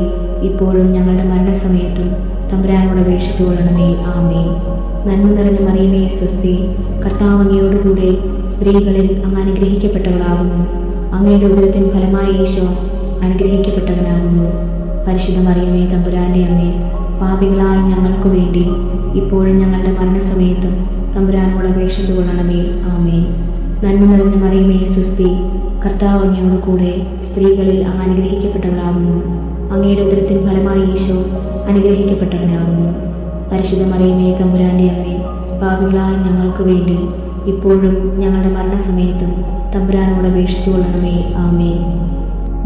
ഇപ്പോഴും ഞങ്ങളുടെ മരണസമയത്തും തമ്പുരാനോട് അപേക്ഷിച്ചു കൊള്ളണമേ. ആമേൻ. നന്മ നിറഞ്ഞ മറിയമേ സ്വസ്തി, കർത്താവ് അങ്ങയോടുകൂടെ സ്ത്രീകളിൽ അങ്ങ് അനുഗ്രഹിക്കപ്പെട്ടവളാകുന്നു. അങ്ങയുടെ ഉദരത്തിൻ ഫലമായി ഈശോ അനുഗ്രഹിക്കപ്പെട്ടവനാകുന്നു. പരിശുദ്ധ മറിയമേ തമ്പുരാന്റെ അമ്മേ, പാപികളായ ഞങ്ങൾക്ക് വേണ്ടി ഇപ്പോഴും ഞങ്ങളുടെ മരണസമയത്തും തമ്പുരാനോട് അപേക്ഷിച്ചു കൊള്ളണമേ. ആമേൻ. നന്മ നിറഞ്ഞ മറിയമേ സ്വസ്തി, കർത്താവ് അങ്ങയോടുകൂടെ സ്ത്രീകളിൽ അങ്ങ് അനുഗ്രഹിക്കപ്പെട്ടവളാകുന്നു. അങ്ങയുടെ ഉദരത്തിൻ ഫലമായി ഈശോ അനുഗ്രഹിക്കപ്പെട്ടവനാകുന്നു. പരിശുദ്ധ മറിയമേ തമ്പുരാന്റെ അമ്മേ, പാപികളായ ഞങ്ങൾക്ക് വേണ്ടി ഇപ്പോഴും ഞങ്ങളുടെ മരണസമയത്തും തമ്പുരാനോട് അപേക്ഷിച്ചു കൊള്ളണമേ. ആമേൻ.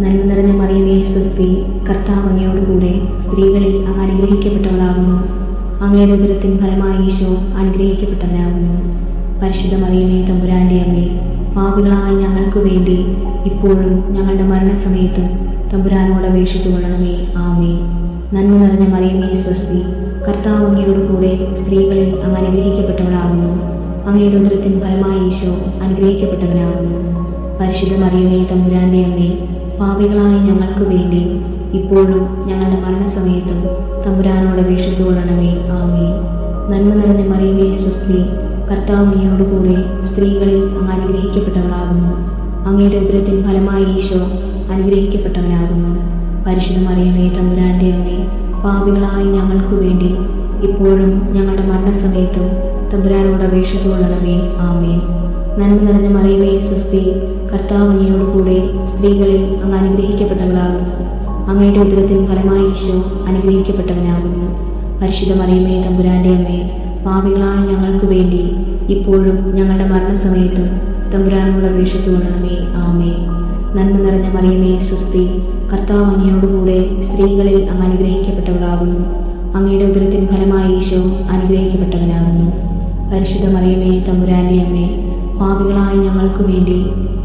നന്മ നിറഞ്ഞ മറിയമേ സ്വസ്തി, കർത്താവ് അങ്ങയോടുകൂടെ സ്ത്രീകളിൽ അങ്ങ് അനുഗ്രഹിക്കപ്പെട്ടവളാകുന്നു. അങ്ങയുടെ ഉദരത്തിൻ ഫലമായി ഈശോ അനുഗ്രഹിക്കപ്പെട്ടവനാകുന്നു. പരിശുദ്ധ മറിയമേ തമ്പുരാന്റെ അമ്മേ, പാപികളായ ഞങ്ങൾക്ക് വേണ്ടി ഇപ്പോഴും ഞങ്ങളുടെ മരണസമയത്തും തമ്പുരാനോട് അപേക്ഷിച്ചു കൊള്ളണമേ. ആമേൻ. നന്മ നിറഞ്ഞ മറിയമേ സ്വസ്തി, കർത്താവ് അങ്ങയോടുകൂടെ സ്ത്രീകളിൽ അങ്ങ് അനുഗ്രഹിക്കപ്പെട്ടവളാകുന്നു. അങ്ങയുടെ ഉദരത്തിൻ ഫലമായി ഈശോ അനുഗ്രഹിക്കപ്പെട്ടവനാകുന്നു. പരിശുദ്ധ മറിയമേ തമ്പുരാന്റെ അമ്മേ, പാപികളായ ഞങ്ങൾക്ക് വേണ്ടി ഇപ്പോഴും ഞങ്ങളുടെ മരണസമയത്തും തമ്പുരാനോട് അപേക്ഷിച്ചു കൊള്ളണമേ. ആമേൻ. നന്മ നിറഞ്ഞ മറിയമേ സ്വസ്തി, കർത്താവ് അങ്ങയോടുകൂടെ സ്ത്രീകളിൽ അങ്ങ് അനുഗ്രഹിക്കപ്പെട്ടവളാകുന്നു. അങ്ങയുടെ ഉദരത്തിൻ ഫലമായി ഈശോ അനുഗ്രഹിക്കപ്പെട്ടവനാകുന്നു. പരിശുദ്ധ മറിയമേ തമ്പുരാന്റെ അമ്മേ, പാപികളായ ഞങ്ങൾക്ക് വേണ്ടി ഇപ്പോഴും ഞങ്ങളുടെ മരണസമയത്തും തമ്പുരാനോട് അപേക്ഷിച്ചു കൊള്ളണമേ. ആമേൻ. നന്മ നിറഞ്ഞ മറിയമേ സ്വസ്തി, കർത്താവ് അങ്ങയോടുകൂടെ സ്ത്രീകളിൽ അങ്ങ് അനുഗ്രഹിക്കപ്പെട്ടവളാകുന്നു. അങ്ങയുടെ ഉദരത്തിൻ ഫലമായി ഈശോ അനുഗ്രഹിക്കപ്പെട്ടവനാകുന്നു. പരിശുദ്ധ മറിയമേ തമ്പുരാന്റെ അമ്മേ, പാപികളായ ഞങ്ങൾക്ക് വേണ്ടി ഇപ്പോഴും ഞങ്ങളുടെ മരണസമയത്തും തമ്പുരാനോട് അപേക്ഷിച്ചു കൊള്ളണമേ. ആമേൻ. നന്മ നിറഞ്ഞ മറിയമേ സ്വസ്തി, കർത്താവ് അങ്ങയോടുകൂടെ സ്ത്രീകളിൽ അങ്ങ് അനുഗ്രഹിക്കപ്പെട്ടവളാകുന്നു. അങ്ങയുടെ ഉദരത്തിൻ ഫലമായി ഈശോ അനുഗ്രഹിക്കപ്പെട്ടവനാകുന്നു. പരിശുദ്ധ മറിയമേ തമ്പുരാന്റെ അമ്മേ, പാപികളായ ഞങ്ങൾക്ക് വേണ്ടി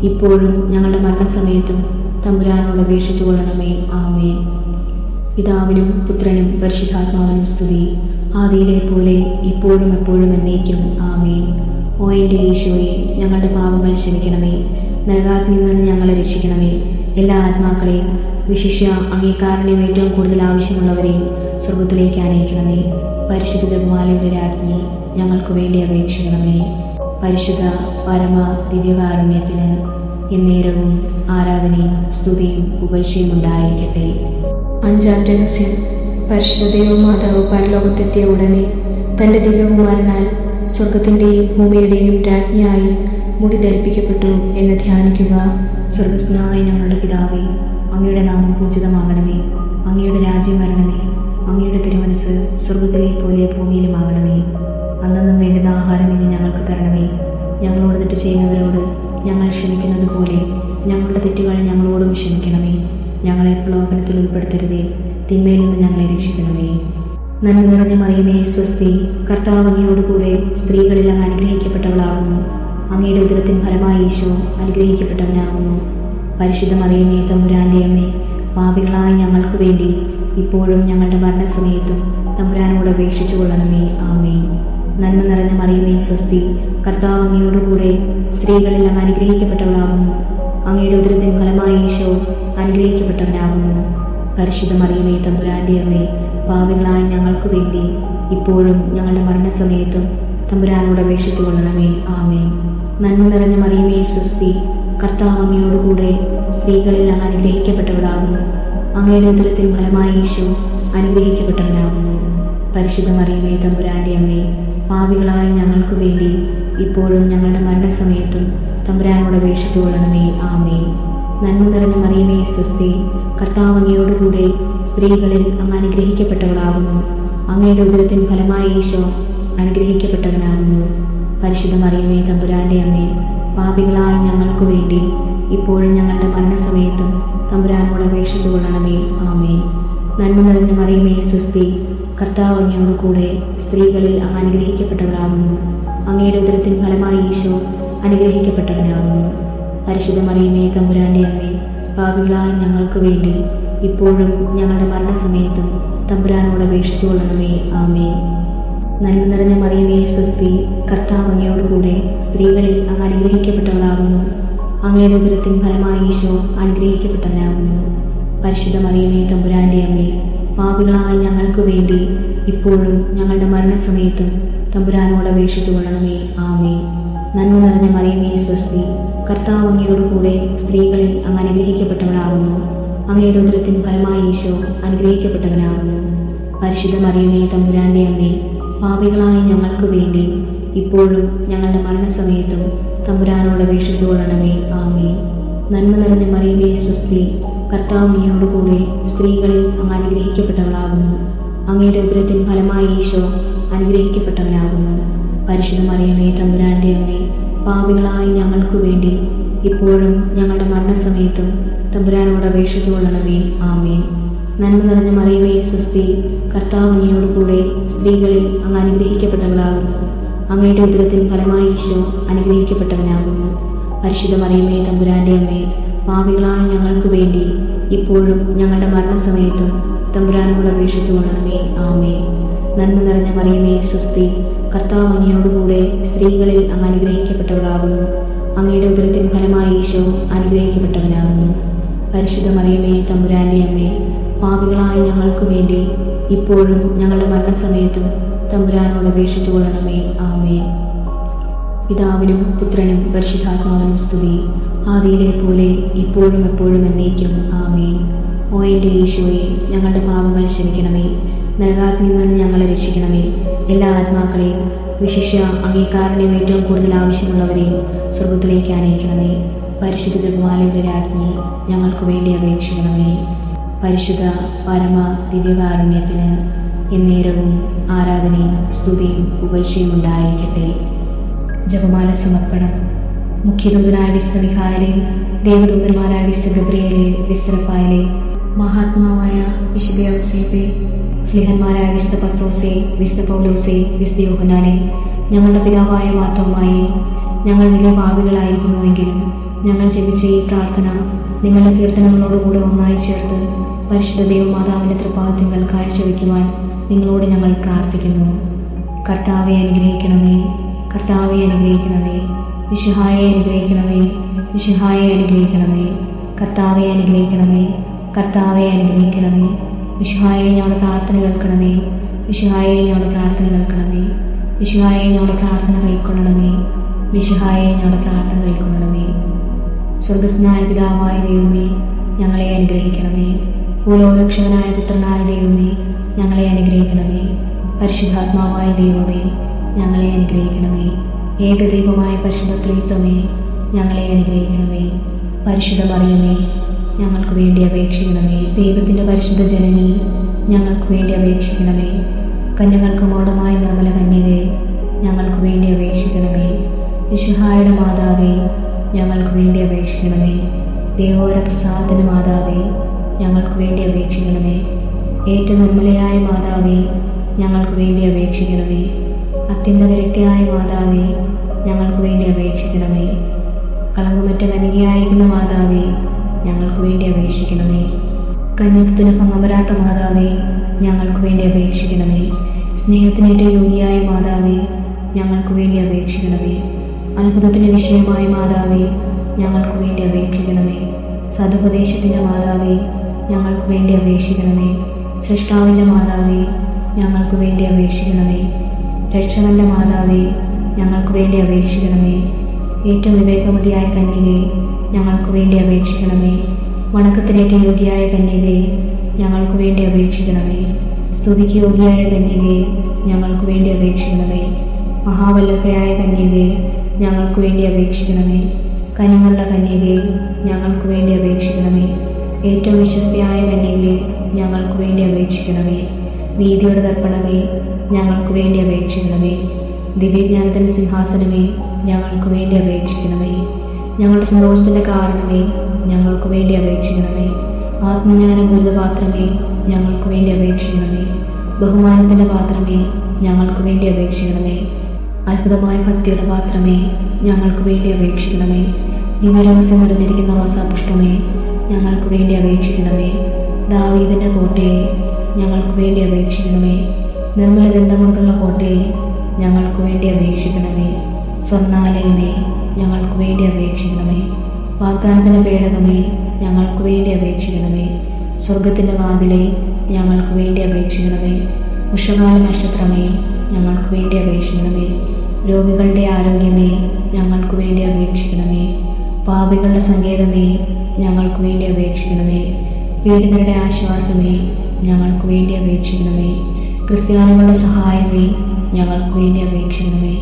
ഇപ്പോഴും ഞങ്ങളുടെ മരണസമയത്തും തമ്പുരാനോട് അപേക്ഷിച്ചു കൊള്ളണമേ. ആമേൻ. പിതാവിനും പുത്രനും പരിശുദ്ധാത്മാവിനും സ്തുതി, ആദിയിലെ പോലെ ഇപ്പോഴും എപ്പോഴും എന്നേക്കും. ആമേൻ. ഓ എൻ്റെ ഈശോയെ, ഞങ്ങളുടെ പാപങ്ങൾ ക്ഷമിക്കണമേ. നരകാഗ്നിയിൽ നിന്ന് ഞങ്ങളെ രക്ഷിക്കണമേ. എല്ലാ ആത്മാക്കളെയും, വിശിഷ്യ അങ്ങേ കാരുണ്യം ഏറ്റവും കൂടുതൽ ആവശ്യമുള്ളവരെയും സ്വർഗത്തിലേക്ക് ആനയിക്കണമേ. പരിശുദ്ധ ജപമാലയുടെ രാജ്ഞി, ഞങ്ങൾക്ക് വേണ്ടി അപേക്ഷിക്കണമേ. പരിശുദ്ധ പരമ ദിവ്യകാരുണ്യത്തിന് എന്നേരവും ആരാധനയും സ്തുതിയും പുകഴ്ചയും ഉണ്ടായിരിക്കട്ടെ. അഞ്ചാം രഹസ്യം. പരിശുദ്ധ ദൈവമാതാവ് പരലോകത്തെത്തിയ ഉടനെ തന്റെ ദിവ്യകുമാരനാൽ സ്വർഗത്തിന്റെയും ഭൂമിയുടെയും രാജ്ഞിയായി മുടി ധരിപ്പിക്കപ്പെട്ടു എന്ന് ധ്യാനിക്കുക. സ്വർഗസ്നായ ഞങ്ങളുടെ പിതാവേ, അങ്ങയുടെ നാമം പൂജിതമാകണമേ. അങ്ങയുടെ രാജ്യം വരണമേ. അങ്ങയുടെ തിരുമനസ് സ്വർഗത്തിലെ പോലെ ഭൂമിയിലുമാകണമേ. അന്നന്നും വേണ്ടുന്ന ആഹാരം ഇന്ന് ഞങ്ങൾക്ക് തരണമേ. ഞങ്ങളോട് തെറ്റ് ചെയ്യുന്നവരോട് ഞങ്ങൾ ക്ഷമിക്കുന്നത് പോലെ ഞങ്ങളുടെ തെറ്റുകൾ ഞങ്ങളോടും ക്ഷമിക്കണമേ. ഞങ്ങളെ പ്രലോഭനത്തിൽ ഉൾപ്പെടുത്തരുതേ, തിന്മയിൽ നിന്ന് ഞങ്ങളെ രക്ഷിക്കണമേ. നന്മ നിറഞ്ഞ മറിയമേ, സ്വസ്തി, കർത്താവ് അങ്ങയോടുകൂടെ സ്ത്രീകളിൽ അങ്ങ് അനുഗ്രഹിക്കപ്പെട്ടവളാകുന്നു. അങ്ങയുടെ ഉദരത്തിൻ ഫലമായി ഈശോ അനുഗ്രഹിക്കപ്പെട്ടവനാകുന്നു. പരിശുദ്ധ മറിയമേ, തമ്പുരാന്റെ അമ്മേ, പാപികളായ ഞങ്ങൾക്ക് വേണ്ടി ഇപ്പോഴും ഞങ്ങളുടെ മരണസമയത്തും തമ്പുരാനോട് അപേക്ഷിച്ചു കൊള്ളണമേ. ആമേൻ. നന്മ നിറഞ്ഞ മറിയമേ, സ്വസ്തി, കർത്താവ് അങ്ങയോടുകൂടെ സ്ത്രീകളിൽ അങ്ങ് അനുഗ്രഹിക്കപ്പെട്ടവളാകുന്നു. അങ്ങയുടെ ഉദരത്തിൻ ഫലമായി ഈശോ അനുഗ്രഹിക്കപ്പെട്ടവനാകുന്നു. പരിശുദ്ധ മറിയമേ, തമ്പുരാന്റെ അമ്മേ, പാപികളായ ഞങ്ങൾക്ക് വേണ്ടി ഇപ്പോഴും ഞങ്ങളുടെ മരണസമയത്തും തമ്പുരാനോട് അപേക്ഷിച്ചു കൊള്ളണമേ. ആമേൻ. നന്മ നിറഞ്ഞ മറിയമേ, സ്വസ്തി, കർത്താവ് അങ്ങയോടുകൂടെ സ്ത്രീകളിൽ അങ്ങ് അനുഗ്രഹിക്കപ്പെട്ടവളാകുന്നു. അങ്ങയുടെ ഉദരത്തിൻ ഫലമായി ഈശോ അനുഗ്രഹിക്കപ്പെട്ടവനാകുന്നു. പരിശുദ്ധ മറിയമേ, തമ്പുരാന്റെ അമ്മേ, പാപികളായ ഞങ്ങൾക്ക് വേണ്ടി ഇപ്പോഴും ഞങ്ങളുടെ മരണസമയത്തും തമ്പുരാനോട് അപേക്ഷിച്ചു കൊള്ളണമേ. ആമേൻ. നന്മ നിറഞ്ഞ മറിയമേ, സ്വസ്തി, കർത്താവ് അങ്ങയോടുകൂടെ സ്ത്രീകളിൽ അങ്ങ് അനുഗ്രഹിക്കപ്പെട്ടവളാകുന്നു. അങ്ങയുടെ ഉദരത്തിൻ ഫലമായി ഈശോ അനുഗ്രഹിക്കപ്പെട്ടവനാകുന്നു. പരിശുദ്ധ മറിയമേ, തമ്പുരാന്റെ അമ്മേ, പാപികളായ ഞങ്ങൾക്ക് വേണ്ടി ഇപ്പോഴും ഞങ്ങളുടെ മരണസമയത്തും തമ്പുരാനോട് അപേക്ഷിച്ചു കൊള്ളണമേ. ആമേൻ. നന്മ നിറഞ്ഞ മറിയമേ, സ്വസ്തി, കർത്താവ് അങ്ങയോടുകൂടെ സ്ത്രീകളിൽ അങ്ങ് അനുഗ്രഹിക്കപ്പെട്ടവളാകുന്നു. അങ്ങയുടെ ഉദരത്തിൻ ഫലമായി ഈശോ അനുഗ്രഹിക്കപ്പെട്ടവനാകുന്നു. പരിശുദ്ധ മറിയമേ, തമ്പുരാന്റെ അമ്മേ, പാപികളായ ഞങ്ങൾക്ക് വേണ്ടി ഇപ്പോഴും ഞങ്ങളുടെ മരണസമയത്തും തമ്പുരാനോട് അപേക്ഷിച്ചു കൊള്ളണമേ. ആമേൻ. നന്മ നിറഞ്ഞ മറിയമേ, സ്വസ്തി, കർത്താവ് അങ്ങയോടുകൂടെ സ്ത്രീകളിൽ അങ്ങ് അനുഗ്രഹിക്കപ്പെട്ടവളാകുന്നു. അങ്ങയുടെ ഉദരത്തിൻ ഫലമായി ഈശോ അനുഗ്രഹിക്കപ്പെട്ടവനാകുന്നു. പരിശുദ്ധ മറിയമേ, തമ്പുരാന്റെ അമ്മേ, പാപികളായ ഞങ്ങൾക്ക് വേണ്ടി ഇപ്പോഴും ഞങ്ങളുടെ മരണസമയത്തും തമ്പുരാനോട് അപേക്ഷിച്ചു കൊള്ളണമേ. ആമേൻ. നന്മ നിറഞ്ഞ മറിയമേ, സ്വസ്തി, കർത്താവ് അങ്ങയോടുകൂടെ സ്ത്രീകളിൽ അങ്ങ് അനുഗ്രഹിക്കപ്പെട്ടവളാകുന്നു. അങ്ങയുടെ ഉദരത്തിൻ ഫലമായി ഈശോ അനുഗ്രഹിക്കപ്പെട്ടവനാകുന്നു. പരിശുദ്ധ മറിയമേ, തമ്പുരാന്റെ അമ്മേ, പാപികളായ ഞങ്ങൾക്ക് വേണ്ടി ഇപ്പോഴും ഞങ്ങളുടെ മരണസമയത്തും തമ്പുരാനോട് അപേക്ഷിച്ചു കൊള്ളണമേ. ആമേൻ. നന്മ നിറഞ്ഞ മറിയമേ, സ്വസ്തി, കർത്താവ് അങ്ങയോടുകൂടെ സ്ത്രീകളിൽ അങ്ങ് അനുഗ്രഹിക്കപ്പെട്ടവളാകുന്നു. അങ്ങയുടെ ഉദരത്തിൻ ഫലമായി ഈശോ അനുഗ്രഹിക്കപ്പെട്ടവനാകുന്നു. പരിശുദ്ധ മറിയമേ, തമ്പുരാന്റെ അമ്മേ, പാപികളായ ഞങ്ങൾക്ക് വേണ്ടി ഇപ്പോഴും ഞങ്ങളുടെ മരണസമയത്തും തമ്പുരാനോട് അപേക്ഷിച്ചു കൊള്ളണമേ. ആമേൻ. നന്മ നിറഞ്ഞ മറിയമേ, സ്വസ്തി, കർത്താവ് അങ്ങയോടുകൂടെ സ്ത്രീകളിൽ അങ്ങ് അനുഗ്രഹിക്കപ്പെട്ടവളാകുന്നു. അങ്ങയുടെ ഉദരത്തിൻ ഫലമായി ഈശോ അനുഗ്രഹിക്കപ്പെട്ടവനാകുന്നു. പരിശുദ്ധ മറിയമേ, തമ്പുരാന്റെ അമ്മേ, പാപികളായ ഞങ്ങൾക്ക് വേണ്ടി ഇപ്പോഴും ഞങ്ങളുടെ മരണസമയത്തും തമ്പുരാനോട് അപേക്ഷിച്ചു കൊള്ളണമേ. ആമേൻ. നന്മ നിറഞ്ഞ മറിയമേ, സ്വസ്തി, കർത്താവ് അങ്ങയോടുകൂടെ സ്ത്രീകളിൽ അങ്ങ് അനുഗ്രഹിക്കപ്പെട്ടവളാകുന്നു. അങ്ങയുടെ ഉദരത്തിൻ ഫലമായി ഈശോ അനുഗ്രഹിക്കപ്പെട്ടവനാകുന്നു. പരിശുദ്ധ മറിയമേ, തമ്പുരാന്റെ അമ്മേ, പാപികളായ ഞങ്ങൾക്ക് വേണ്ടി ഇപ്പോഴും ഞങ്ങളുടെ മരണസമയത്തും തമ്പുരാനോട് അപേക്ഷിച്ചു കൊള്ളണമേ. ആമേൻ. പിതാവിനും പുത്രനും പരിശുദ്ധാത്മാവിനും സ്തുതി, ആദിയിലെ പോലെ ഇപ്പോഴും എപ്പോഴും എന്നേക്കും. ആമേൻ. ഓ എൻ്റെ ഈശോയെ, ഞങ്ങളുടെ പാപങ്ങൾ ക്ഷമിക്കണമേ. നരകാഗ്നിയിൽ നിന്ന് ഞങ്ങളെ രക്ഷിക്കണമേ. എല്ലാ ആത്മാക്കളെയും, വിശിഷ്യ അംഗീകാരനെയും ഏറ്റവും കൂടുതൽ ആവശ്യമുള്ളവരെയും സ്വർഗത്തിലേക്ക് അനയിക്കണമേ. പരിശുദ്ധ ജപമാലയുടെ രാജ്ഞി ഞങ്ങൾക്ക് വേണ്ടി അപേക്ഷിക്കണമേ. പരിശുദ്ധ പരമ ദിവ്യകാരുണ്യത്തിന് എന്നേരവും ആരാധനയും സ്തുതിയും പുകഴ്ചയും ഉണ്ടായിരിക്കട്ടെ. ജപമാല സമർപ്പണം. മുഖ്യദൂതനായ വിശുദ്ധ മിഖായേലേ, ദേവദൂതന്മാരായ വിശുദ്ധ ഗബ്രിയേലേ, വിശുദ്ധ റഫായേലേ, മഹാത്മാവായ വിശുദ്ധ യൗസേപ്പേ, സ്ലിഹന്മാരായ വിശുദ്ധ പത്രോസേ, വിശുദ്ധ പൗലോസേ, വിശുദ്ധ യോഹന്നാനേ, ഞങ്ങളുടെ പിതാവായ മാർത്തോമായേ, ഞങ്ങൾ വലിയ പാപികളായിരിക്കുന്നുവെങ്കിലും ഞങ്ങൾ ജപിച്ച ഈ പ്രാർത്ഥന നിങ്ങളുടെ കീർത്തനങ്ങളോടുകൂടെ ഒന്നായി ചേർത്ത് പരിശുദ്ധ ദേവമാതാവിന്റെ തൃപ്പാദങ്ങൾ കാഴ്ചവെക്കുവാൻ നിങ്ങളോട് ഞങ്ങൾ പ്രാർത്ഥിക്കുന്നു. കർത്താവെ അനുഗ്രഹിക്കണമേ. കർത്താവെ അനുഗ്രഹിക്കണമേ. മിശിഹായെ അനുഗ്രഹിക്കണമേ. മിശിഹായെ അനുഗ്രഹിക്കണമേ. കർത്താവെ അനുഗ്രഹിക്കണമേ. കർത്താവെ അനുഗ്രഹിക്കണമേ. മിശിഹായെ ഞങ്ങളുടെ പ്രാർത്ഥന കേൾക്കണമേ. മിശിഹായെ ഞങ്ങളുടെ പ്രാർത്ഥന കേൾക്കണമേ. മിശിഹായെ ഞങ്ങളുടെ പ്രാർത്ഥന കൈക്കൊള്ളണമേ. മിശിഹായെ ഞങ്ങളുടെ പ്രാർത്ഥന കൈക്കൊള്ളണമേ. സ്വർഗസ്നായ പിതാവായ ദൈവമേ, ഞങ്ങളെ അനുഗ്രഹിക്കണമേ. ഭൂലോകരക്ഷകനായ പുത്രനായ ദൈവമേ, ഞങ്ങളെ അനുഗ്രഹിക്കണമേ. പരിശുദ്ധാത്മാവായ ദൈവമേ, ഞങ്ങളെ അനുഗ്രഹിക്കണമേ. ഏകദൈവമായ പരിശുദ്ധ ത്രിത്വമേ, ഞങ്ങളെ അനുഗ്രഹിക്കണമേ. പരിശുദ്ധ മറിയമേ, ഞങ്ങൾക്ക് വേണ്ടി അപേക്ഷിക്കണമേ. ദൈവത്തിൻ്റെ പരിശുദ്ധ ജനനി, ഞങ്ങൾക്ക് വേണ്ടി അപേക്ഷിക്കണമേ. കന്യകൾക്ക് മോടമായ നിർമ്മല കന്യകയെ, ഞങ്ങൾക്ക് വേണ്ടി അപേക്ഷിക്കണമേ. മിശിഹായുടെ മാതാവേ, ഞങ്ങൾക്ക് വേണ്ടി അപേക്ഷിക്കണമേ. ദേവോര പ്രസാദത്തിന് മാതാവേ, ഞങ്ങൾക്ക് വേണ്ടി അപേക്ഷിക്കണമേ. ഏറ്റവും നിർമ്മലയായ മാതാവേ, ഞങ്ങൾക്ക് വേണ്ടി അപേക്ഷിക്കണമേ. അത്യന്ത വിരക്തിയായ മാതാവേ, ഞങ്ങൾക്ക് വേണ്ടി അപേക്ഷിക്കണമേ. കളങ്കമറ്റ കന്യകയായിരിക്കുന്ന മാതാവേ, ഞങ്ങൾക്ക് വേണ്ടി അപേക്ഷിക്കണമേ. കന്യത്വത്തിന് ഭംഗം വരാത്ത മാതാവേ, ഞങ്ങൾക്ക് വേണ്ടി അപേക്ഷിക്കണമേ. സ്നേഹത്തിനേറ്റ യോഗിയായ മാതാവേ, ഞങ്ങൾക്ക് വേണ്ടി അപേക്ഷിക്കണമേ. അത്ഭുതത്തിന് വിഷയമായ മാതാവേ, ഞങ്ങൾക്ക് വേണ്ടി അപേക്ഷിക്കണമേ. സതുപദേശത്തിൻ്റെ മാതാവേ, ഞങ്ങൾക്ക് വേണ്ടി അപേക്ഷിക്കണമേ. സൃഷ്ടാവിൻ്റെ മാതാവേ, ഞങ്ങൾക്ക് വേണ്ടി അപേക്ഷിക്കണമേ. രക്ഷകന്റെ മാതാവേ, ഞങ്ങൾക്ക് വേണ്ടി അപേക്ഷിക്കണമേ. ഏറ്റവും വിവേകമതിയായ കന്യകയെ, ഞങ്ങൾക്ക് വേണ്ടി അപേക്ഷിക്കണമേ. വണക്കത്തിനേറ്റ യോഗ്യയായ കന്യകയെ, ഞങ്ങൾക്ക് വേണ്ടി അപേക്ഷിക്കണമേ. സ്തുതിക്ക് യോഗ്യയായ കന്യകയെ, ഞങ്ങൾക്ക് വേണ്ടി അപേക്ഷിക്കണമേ. മഹാവല്ലഭയായ കന്യകയെ, ഞങ്ങൾക്ക് വേണ്ടി അപേക്ഷിക്കണമേ. കനിവുള്ള കന്യകയെ, ഞങ്ങൾക്ക് വേണ്ടി അപേക്ഷിക്കണമേ. ഏറ്റവും വിശ്വസ്തയായ കന്യകയെ, ഞങ്ങൾക്ക് വേണ്ടി അപേക്ഷിക്കണമേ. നീതിയുടെ ദർപ്പണമേ, ഞങ്ങൾക്ക് വേണ്ടി അപേക്ഷിക്കണമേ. ദിവ്യജ്ഞാനത്തിൻ്റെ സിംഹാസനമേ, ഞങ്ങൾക്ക് വേണ്ടി അപേക്ഷിക്കണമേ. ഞങ്ങളുടെ സന്തോഷത്തിൻ്റെ കാരണമേ, ഞങ്ങൾക്ക് വേണ്ടി അപേക്ഷിക്കണമേ. ആത്മജ്ഞാനപൂരിത പാത്രമേ, ഞങ്ങൾക്ക് വേണ്ടി അപേക്ഷിക്കണമേ. ബഹുമാനത്തിൻ്റെ പാത്രമേ, ഞങ്ങൾക്ക് വേണ്ടി അപേക്ഷിക്കണമേ. അത്ഭുതമായ ഭക്തിയുടെ പാത്രമേ, ഞങ്ങൾക്ക് വേണ്ടി അപേക്ഷിക്കണമേ. ദിവ്യരഹസ്യം നിറഞ്ഞിരിക്കുന്ന റോസാപുഷ്പമേ, ഞങ്ങൾക്ക് വേണ്ടി അപേക്ഷിക്കണമേ. ദാവീദിൻ്റെ കോട്ടയെ, ഞങ്ങൾക്ക് വേണ്ടി അപേക്ഷിക്കണമേ. നിർമ്മല ഗന്ധം കൊണ്ടുള്ള കോട്ടയെ, ഞങ്ങൾക്ക് വേണ്ടി അപേക്ഷിക്കണമേ. സ്വർണ്ണാലയമേ, ഞങ്ങൾക്ക് വേണ്ടി അപേക്ഷിക്കണമേ. വാഗ്ദാനത്തിൻ്റെ പേടകമേ, ഞങ്ങൾക്ക് വേണ്ടി അപേക്ഷിക്കണമേ. സ്വർഗത്തിൻ്റെ വാതിലെ, ഞങ്ങൾക്ക് വേണ്ടി അപേക്ഷിക്കണമേ. ഉഷകാല നക്ഷത്രമേ, ഞങ്ങൾക്ക് വേണ്ടി അപേക്ഷിക്കണമേ. രോഗികളുടെ ആരോഗ്യമേ, ഞങ്ങൾക്ക് വേണ്ടി അപേക്ഷിക്കണമേ. പാപികളുടെ സങ്കേതമേ, ഞങ്ങൾക്ക് വേണ്ടി അപേക്ഷിക്കണമേ. പീഡിതരുടെ ആശ്വാസമേ, ഞങ്ങൾക്ക് വേണ്ടി അപേക്ഷിക്കണമേ. ക്രിസ്ത്യാനികളുടെ സഹായമേ, ഞങ്ങൾക്ക് വേണ്ടി അപേക്ഷിക്കണമേ.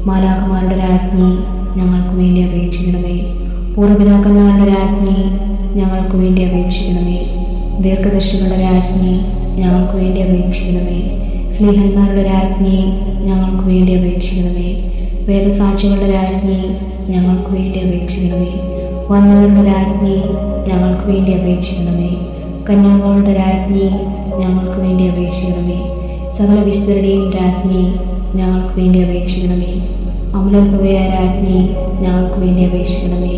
മാലാഖമാരുടെ രാജ്ഞി, ഞങ്ങൾക്ക് വേണ്ടി അപേക്ഷിക്കണമേ. പൂർവ്വപിതാക്കന്മാരുടെ രാജ്ഞി, ഞങ്ങൾക്ക് വേണ്ടി അപേക്ഷിക്കണമേ. ദീർഘദർശികളുടെ രാജ്ഞി, ഞങ്ങൾക്ക് വേണ്ടി അപേക്ഷിക്കണമേ. സ്ലീഹന്മാരുടെ രാജ്ഞി, ഞങ്ങൾക്ക് വേണ്ടി അപേക്ഷിക്കണമേ. വേദസാക്ഷികളുടെ രാജ്ഞി, ഞങ്ങൾക്ക് വേണ്ടി അപേക്ഷിക്കണമേ. വന്നവരുടെ രാജ്ഞി, ഞങ്ങൾക്ക് വേണ്ടി അപേക്ഷിക്കണമേ. കന്യാകളുടെ രാജ്ഞി, ഞങ്ങൾക്ക് വേണ്ടി അപേക്ഷിക്കണമേ. സകല വിശുദ്ധരുടെയും രാജ്ഞി, ഞങ്ങൾക്ക് വേണ്ടി അപേക്ഷിക്കണമേ. അമലോത്ഭവയായ രാജ്ഞി, ഞങ്ങൾക്ക് വേണ്ടി അപേക്ഷിക്കണമേ.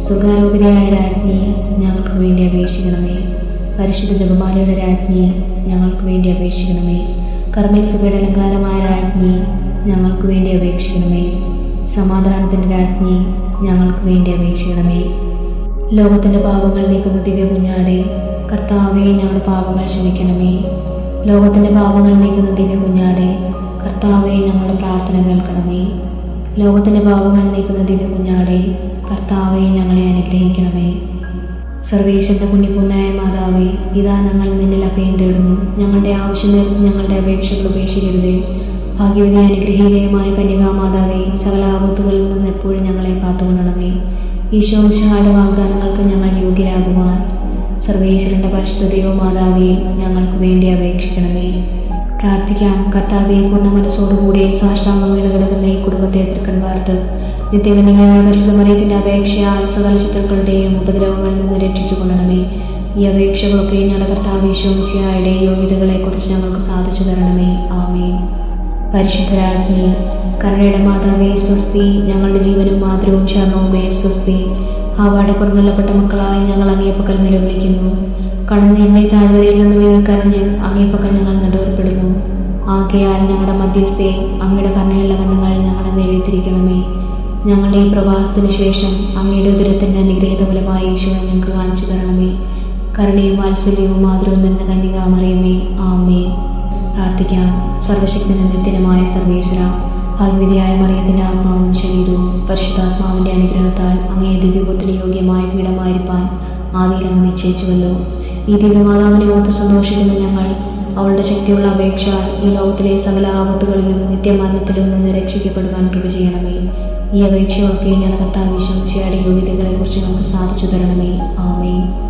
സുഖാരോഗ്യതയായ രാജ്ഞി, ഞങ്ങൾക്ക് വേണ്ടി അപേക്ഷിക്കണമേ. പരിശുദ്ധ ജപമാലയുടെ രാജ്ഞി, ഞങ്ങൾക്ക് വേണ്ടി അപേക്ഷിക്കണമേ. കർമ്മൽ സഭയുടെ അലങ്കാരമായ രാജ്ഞി, ഞങ്ങൾക്ക് വേണ്ടി അപേക്ഷിക്കണമേ. സമാധാനത്തിൻ്റെ രാജ്ഞി, ഞങ്ങൾക്ക് വേണ്ടി അപേക്ഷിക്കണമേ. ലോകത്തിൻ്റെ പാപങ്ങൾ നീക്കുന്ന ദിവ്യ കുഞ്ഞാടെ, കർത്താവേ, ഞങ്ങളുടെ പാപങ്ങൾ ക്ഷമിക്കണമേ. ലോകത്തിൻ്റെ പാപങ്ങൾ നീക്കുന്ന ദിവ്യ കുഞ്ഞാടെ, കർത്താവേ, ഞങ്ങളുടെ പ്രാർത്ഥന കേൾക്കണമേ. ലോകത്തിൻ്റെ പാപങ്ങൾ നീക്കുന്ന ദിവ്യ കുഞ്ഞാടെ, കർത്താവേ, ഞങ്ങളെ അനുഗ്രഹിക്കണമേ. സർവേശ്വരന്റെ പുണ്യപൂർണ്ണയായ മാതാവേ, ഇതാ ഞങ്ങൾ നിന്നിൽ അഭയം തേടുന്നു. ഞങ്ങളുടെ ആവശ്യമേൽക്കും ഞങ്ങളുടെ അപേക്ഷകൾ ഉപേക്ഷിക്കരുതേ. ഭാഗ്യവതി അനുഗ്രഹീതയുമായ കന്യകാമാതാവേ, സകല ആപത്തുകളിൽ നിന്ന് എപ്പോഴും ഞങ്ങളെ കാത്തുകൊള്ളണമേ. ഈശോ മിശിഹായുടെ വാഗ്ദാനങ്ങൾക്ക് ഞങ്ങൾ യോഗ്യരാകുവാൻ സർവേശ്വരന്റെ പരിശുദ്ധ ദൈവമാതാവേ, ഞങ്ങൾക്ക് വേണ്ടി അപേക്ഷിക്കണമേ. പ്രാർത്ഥിക്കാം. കർത്താവേ, പൂർണ്ണ മനസ്സോടുകൂടി സാഷ്ടാംഗം വീണ് കിടക്കുന്ന ഈ കുടുംബത്തെ തൃക്കൺ വാർത്ത് നിത്യകന്യകയായ പരിശുദ്ധ മറിയത്തിന്റെ അപേക്ഷയാൽ സകല ശത്രുക്കളുടെയും ഉപദ്രവങ്ങളിൽ നിന്ന് രക്ഷിച്ചു കൊള്ളണമേ. ഈ അപേക്ഷകളൊക്കെ ഞങ്ങളുടെ കർത്താവ് ഈശോ മിശിഹായുടെ യോഗ്യതകളെക്കുറിച്ച് ഞങ്ങൾക്ക് സാധിച്ചു തരണമേ. ആമേൻ. പരിശുദ്ധരാജ്ഞി, കരുണയുടെ മാതാവേ സ്വസ്തി. ഞങ്ങളുടെ ജീവനും മാതൃവും ശരണവുമേ സ്വസ്തി. ഹാവാടെ പുറന്തള്ളപ്പെട്ട മക്കളായി ഞങ്ങൾ അങ്ങേപ്പക്കൽ നിലവിളിക്കുന്നു. കടന്ന് എന്നെ താഴ്വരയിൽ നിന്ന് വീണിക്കരഞ്ഞ് അങ്ങേപ്പക്കൽ ഞങ്ങൾ നെടുവേർപ്പെടുന്നു. ആകയാൽ ഞങ്ങളുടെ മധ്യസ്ഥയെ അങ്ങയുടെ കരുണയുള്ള കണ്ണുകൾ ഞങ്ങളെ നേരെത്തിരിക്കണമേ. ഞങ്ങളുടെ ഈ പ്രവാസത്തിനു ശേഷം അങ്ങയുടെ ഉദരത്തിന്റെ അനുഗ്രഹീത ഫലമായി ഈശോ ഞങ്ങൾക്ക് കാണിച്ചു തരണമേ. കരുണയും വാത്സല്യവും മാതൃവും നിറഞ്ഞ കന്യകാമറിയമേ, ആമേൻ. പ്രാർത്ഥിക്കാം. സർവശക്തനും നിത്യനുമായ സർവേശ്വര, ഭാഗ്യവതിയായ മറിയത്തിന്റെ ആത്മാവും ശരീരവും പരിശുദ്ധാത്മാവിന്റെ അനുഗ്രഹത്താൽ അങ്ങേ ദിവ്യപുത്രി യോഗ്യമായ പീഠമായിരിക്കാൻ ആദിയിൽ അങ്ങ് നിശ്ചയിച്ചുവല്ലോ. ഈ ദിവ്യമാതാവിനെ ഓർത്ത് സന്തോഷിക്കുന്ന ഞങ്ങൾ അവളുടെ ശക്തിയുള്ള അപേക്ഷ ഈ ലോകത്തിലെ സകല ആപത്തുകളിലും നിത്യമരണത്തിലും നിന്ന് രക്ഷിക്കപ്പെടുവാൻ കൃപ ചെയ്യണമേ. ഈ അപേക്ഷകളൊക്കെ ഞങ്ങളുടെ കർത്താവ് യേശുമിശിഹായുടെ യോഗ്യതകളെക്കുറിച്ച് നമുക്ക് സാധിച്ചു തരണമേ. ആമേൻ.